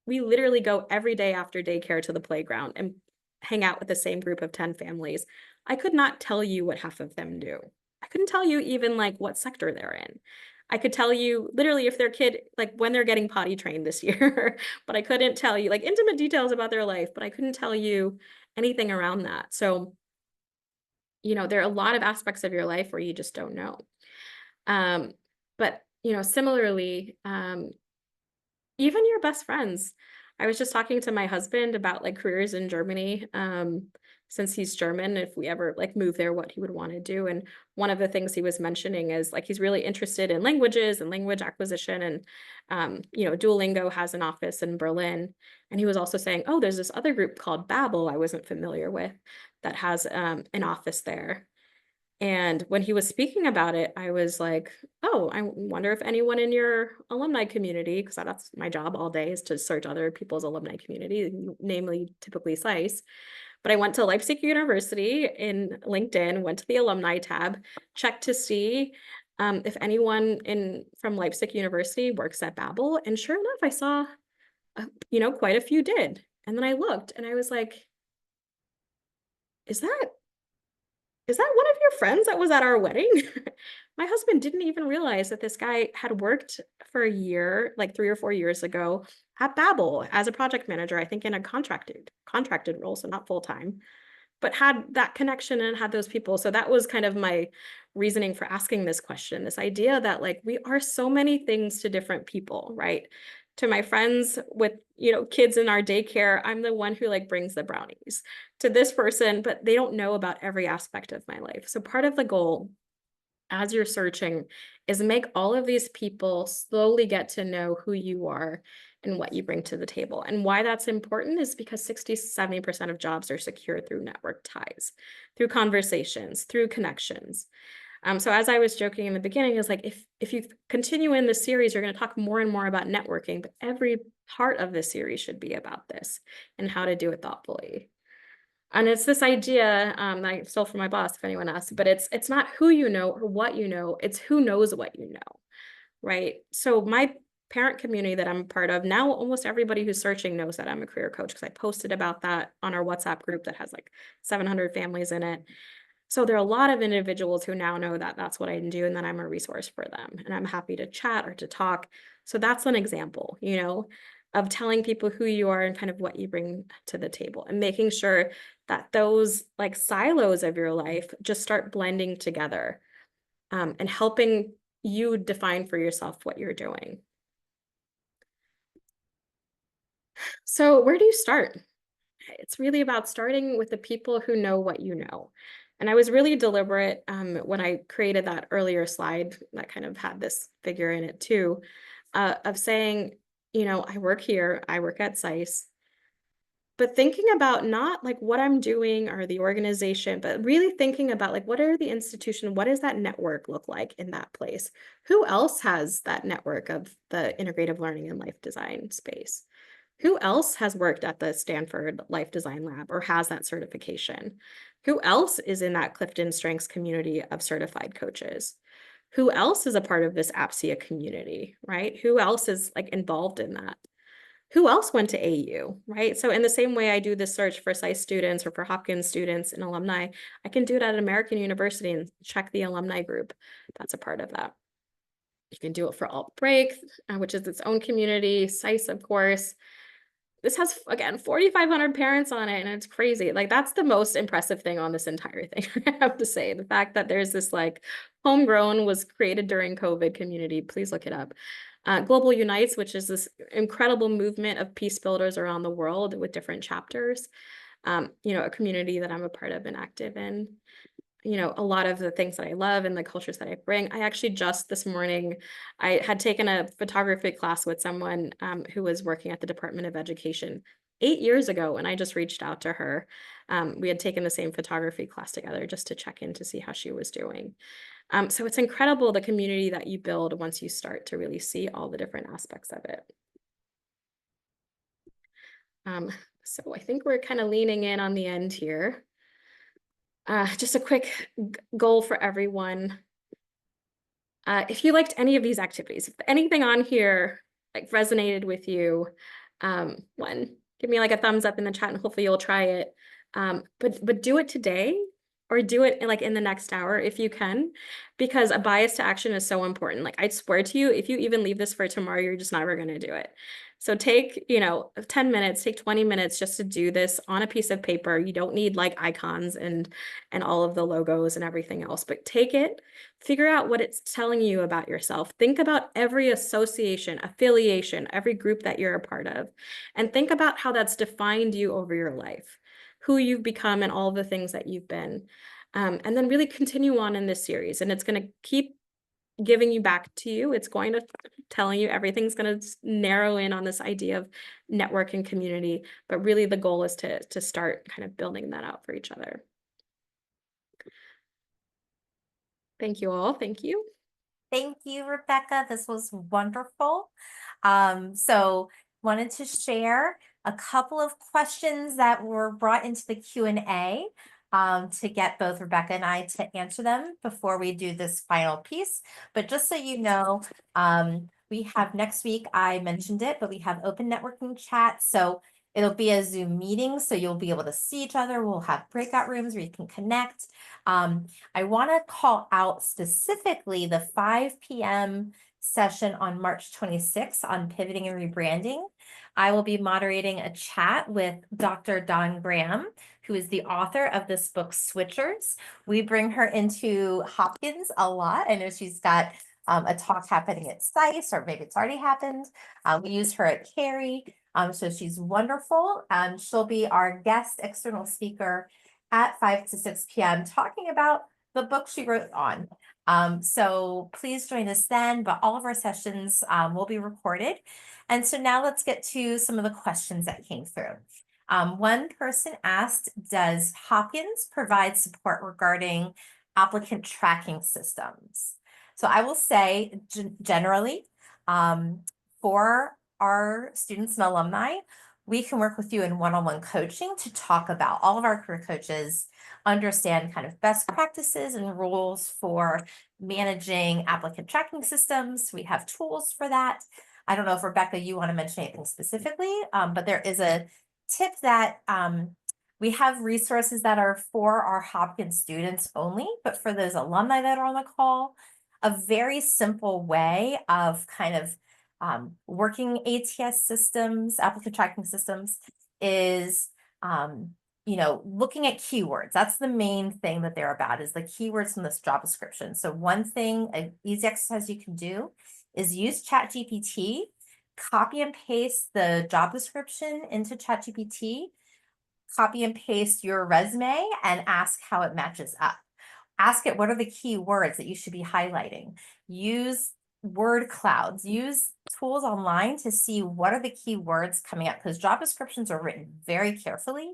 Speaker 2: we literally go every day after daycare to the playground and hang out with the same group of 10 families. I could not tell you what half of them do. I couldn't tell you even like what sector they're in. I could tell you literally if their kid, like when they're getting potty trained this year, but I couldn't tell you like intimate details about their life, but I couldn't tell you anything around that. So, there are a lot of aspects of your life where you just don't know. Um, but similarly, even your best friends. I was just talking to my husband about like careers in Germany, since he's German, if we ever like move there, what he would want to do. And one of the things he was mentioning is like he's really interested in languages and language acquisition. And Duolingo has an office in Berlin. And he was also saying, oh, there's this other group called Babbel I wasn't familiar with that has an office there. And when he was speaking about it, I was like, oh, I wonder if anyone in your alumni community, because that's my job all day is to search other people's alumni community, namely typically SICE. But I went to Leipzig University in LinkedIn, went to the alumni tab, checked to see if anyone from Leipzig University works at Babbel. And sure enough, I saw, quite a few did. And then I looked and I was like, is that one of your friends that was at our wedding? My husband didn't even realize that this guy had worked for a year, like 3 or 4 years ago, at Babbel as a project manager, I think in a contracted role, so not full-time, but had that connection and had those people. So that was kind of my reasoning for asking this question, this idea that like we are so many things to different people, right? To my friends with, kids in our daycare, I'm the one who like brings the brownies to this person, but they don't know about every aspect of my life. So part of the goal as you're searching is make all of these people slowly get to know who you are and what you bring to the table. And why that's important is because 60-70% of jobs are secured through network ties, through conversations, through connections. So as I was joking in the beginning, is like if you continue in the series, you're going to talk more and more about networking, but every part of the series should be about this and how to do it thoughtfully. And it's this idea I stole from my boss, if anyone asks, but it's not who you know or what you know, it's who knows what you know, right? So my parent community that I'm a part of now, almost everybody who's searching knows that I'm a career coach because I posted about that on our WhatsApp group that has like 700 families in it. So there are a lot of individuals who now know that that's what I do and that I'm a resource for them and I'm happy to chat or to talk. So that's an example, of telling people who you are and kind of what you bring to the table and making sure that those like silos of your life just start blending together, and helping you define for yourself what you're doing. So where do you start? It's really about starting with the people who know what you know. And I was really deliberate, when I created that earlier slide that kind of had this figure in it too, of saying, I work here, I work at SICE, but thinking about not like what I'm doing or the organization, but really thinking about like what are the institution, what does that network look like in that place? Who else has that network of the integrative learning and life design space? Who else has worked at the Stanford Life Design Lab or has that certification? Who else is in that Clifton Strengths community of certified coaches? Who else is a part of this APSIA community, right? Who else is like involved in that? Who else went to AU, right? So in the same way I do this search for SICE students or for Hopkins students and alumni, I can do it at American University and check the alumni group that's a part of that. You can do it for Alt Break, which is its own community, SICE, of course. This has, again, 4,500 parents on it, and it's crazy. Like, that's the most impressive thing on this entire thing, I have to say. The fact that there's this, like, homegrown, was created during COVID community. Please look it up. Global Unites, which is this incredible movement of peace builders around the world with different chapters. A community that I'm a part of and active in. A lot of the things that I love and the cultures that I bring. I actually just this morning, I had taken a photography class with someone who was working at the Department of Education 8 years ago, and I just reached out to her. We had taken the same photography class together just to check in to see how she was doing. So it's incredible the community that you build once you start to really see all the different aspects of it. So I think we're kind of leaning in on the end here. Just a quick goal for everyone. If you liked any of these activities, if anything on here like resonated with you, one, give me like a thumbs up in the chat and hopefully you'll try it. But do it today or do it like in the next hour if you can, because a bias to action is so important. Like I swear to you, if you even leave this for tomorrow, you're just never going to do it. So take, 10 minutes, take 20 minutes just to do this on a piece of paper. You don't need like icons and all of the logos and everything else, but take it, figure out what it's telling you about yourself. Think about every association, affiliation, every group that you're a part of, and think about how that's defined you over your life, who you've become and all the things that you've been. And then really continue on in this series, and it's going to keep giving you back to you. It's going to telling you everything's going to narrow in on this idea of network and community, but really the goal is to start kind of building that out for each other. Thank you all. Thank you.
Speaker 1: Thank you, Rebecca. This was wonderful. So wanted to share a couple of questions that were brought into the Q&A to get both Rebecca and I to answer them before we do this final piece. But just so you know, we have next week, I mentioned it, but we have open networking chat. So it'll be a Zoom meeting, so you'll be able to see each other. We'll have breakout rooms where you can connect. I want to call out specifically the 5 p.m. session on March 26th on pivoting and rebranding. I will be moderating a chat with Dr. Dawn Graham, who is the author of this book, Switchers. We bring her into Hopkins a lot. I know she's got a talk happening at SICE, or maybe it's already happened. We use her at Carey. So she's wonderful. She'll be our guest external speaker at 5 to 6 p.m. talking about the book she wrote on. So please join us then, but all of our sessions will be recorded. And so now let's get to some of the questions that came through. One person asked, does Hopkins provide support regarding applicant tracking systems? So I will say generally, for our students and alumni, we can work with you in one-on-one coaching to talk about all of our career coaches, understand kind of best practices and rules for managing applicant tracking systems. We have tools for that. I don't know if Rebecca, you want to mention anything specifically, but there is a tip that We have resources that are for our Hopkins students only, but for those alumni that are on the call, a very simple way of kind of working ATS systems, applicant tracking systems, is looking at keywords. That's the main thing that they're about, is the keywords from this job description. So one thing, an easy exercise you can do is use ChatGPT, copy and paste the job description into ChatGPT, copy and paste your resume, and ask how it matches up. Ask it, what are the key words that you should be highlighting? Use word clouds, use tools online to see what are the key words coming up, because job descriptions are written very carefully,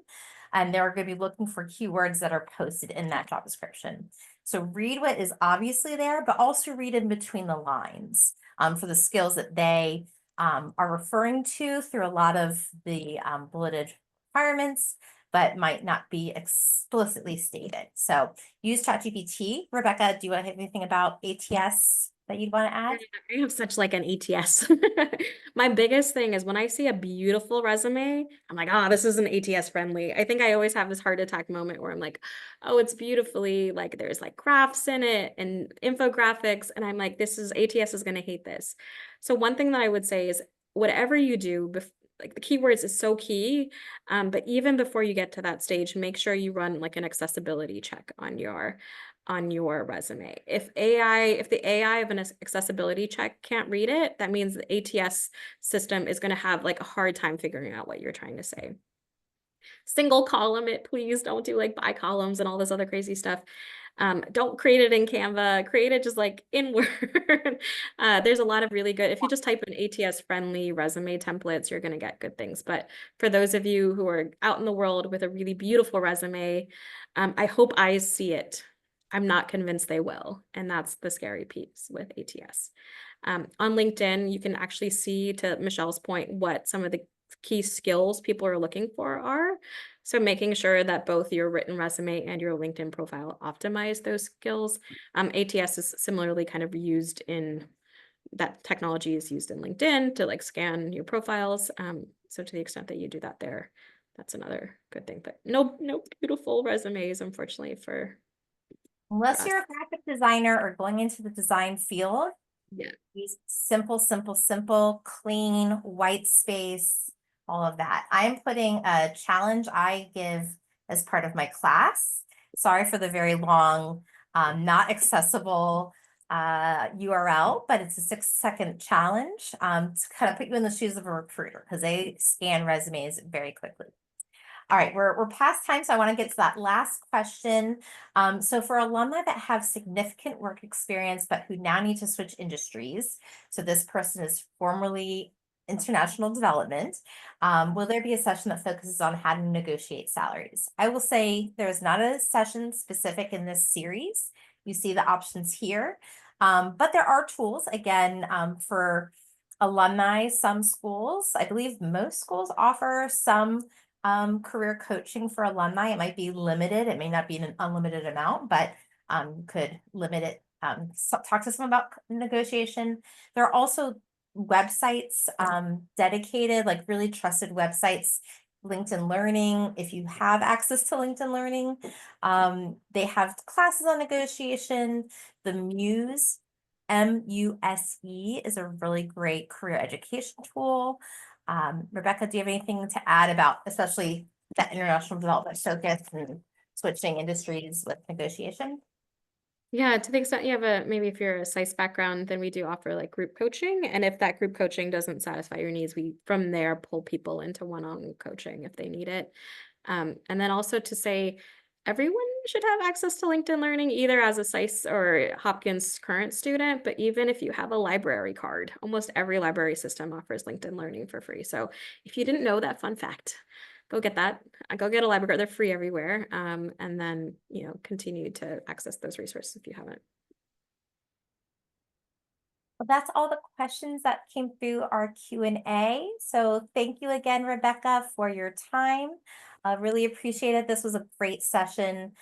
Speaker 1: and they're going to be looking for keywords that are posted in that job description. So read what is obviously there, but also read in between the lines for the skills that they are referring to through a lot of the bulleted requirements, but might not be explicitly stated. So use ChatGPT. Rebecca, do you want to have anything about ATS that you'd want to add?
Speaker 2: I have such like an ATS. My biggest thing is when I see a beautiful resume, I'm like, oh, this is an ATS friendly. I think I always have this heart attack moment where I'm like, oh, it's beautifully, like there's like graphs in it and infographics. And I'm like, ATS is going to hate this. So one thing that I would say is whatever you do, like the keywords is so key. But even before you get to that stage, make sure you run like an accessibility check on your resume. If the AI of an accessibility check can't read it, that means the ATS system is going to have like a hard time figuring out what you're trying to say. Single column it, please. Don't do like bi columns and all this other crazy stuff. Don't create it in Canva, create it just like in Word. There's a lot of really good, if you just type in ATS friendly resume templates, you're going to get good things. But for those of you who are out in the world with a really beautiful resume, I hope eyes see it. I'm not convinced they will. And that's the scary piece with ATS. On LinkedIn, you can actually see, to Michelle's point, what some of the key skills people are looking for are. So making sure that both your written resume and your LinkedIn profile optimize those skills. ATS is similarly kind of used in, that technology is used in LinkedIn to like scan your profiles. So to the extent that you do that there, that's another good thing. But no beautiful resumes, unfortunately, for
Speaker 1: Unless
Speaker 2: us.
Speaker 1: you're a graphic designer or going into the design field,
Speaker 2: Yeah.
Speaker 1: use simple, clean, white space, all of that. I'm putting a challenge I give as part of my class. Sorry for the very long, not accessible URL, but it's a 6-second challenge to kind of put you in the shoes of a recruiter, because they scan resumes very quickly. All right, we're past time, so I want to get to that last question. So for alumni that have significant work experience, but who now need to switch industries, so this person is formerly international development, will there be a session that focuses on how to negotiate salaries? I will say there's not a session specific in this series. You see the options here, but there are tools, again, for alumni. Some schools, I believe most schools, offer some career coaching for alumni. It might be limited. It may not be an unlimited amount, but could limit it. Talk to someone about negotiation. There are also websites dedicated, like really trusted websites. LinkedIn Learning, if you have access to LinkedIn Learning, they have classes on negotiation. The Muse, MUSE, is a really great career education tool. Rebecca, do you have anything to add about especially that international development focus and switching industries with negotiation?
Speaker 2: Yeah, to the extent you have maybe if you're a SICE background, then we do offer like group coaching. And if that group coaching doesn't satisfy your needs, we from there pull people into one-on-one coaching if they need it. And then also to say, everyone should have access to LinkedIn Learning, either as a SICE or Hopkins current student, but even if you have a library card, almost every library system offers LinkedIn Learning for free. So if you didn't know that fun fact, go get that. Go get a library card. They're free everywhere. And then, continue to access those resources if you haven't.
Speaker 1: Well, that's all the questions that came through our Q&A. So thank you again, Rebecca, for your time. I really appreciate it. This was a great session.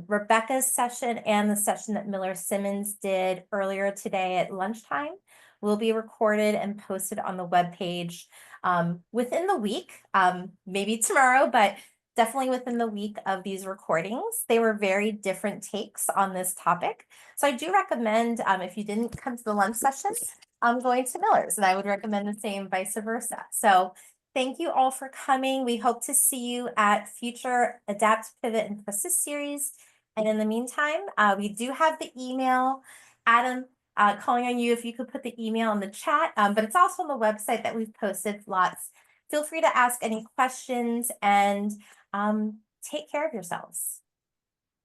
Speaker 1: Rebecca's session and the session that Miller Simmons did earlier today at lunchtime will be recorded and posted on the webpage within the week, maybe tomorrow, but definitely within the week of these recordings. They were very different takes on this topic. So I do recommend, if you didn't come to the lunch session, going to Miller's, and I would recommend the same vice versa. So thank you all for coming. We hope to see you at future Adapt, Pivot, and Persist series. And in the meantime, we do have the email. Adam, calling on you if you could put the email in the chat, but it's also on the website that we've posted lots. Feel free to ask any questions and take care of yourselves.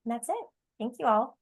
Speaker 1: And that's it. Thank you all.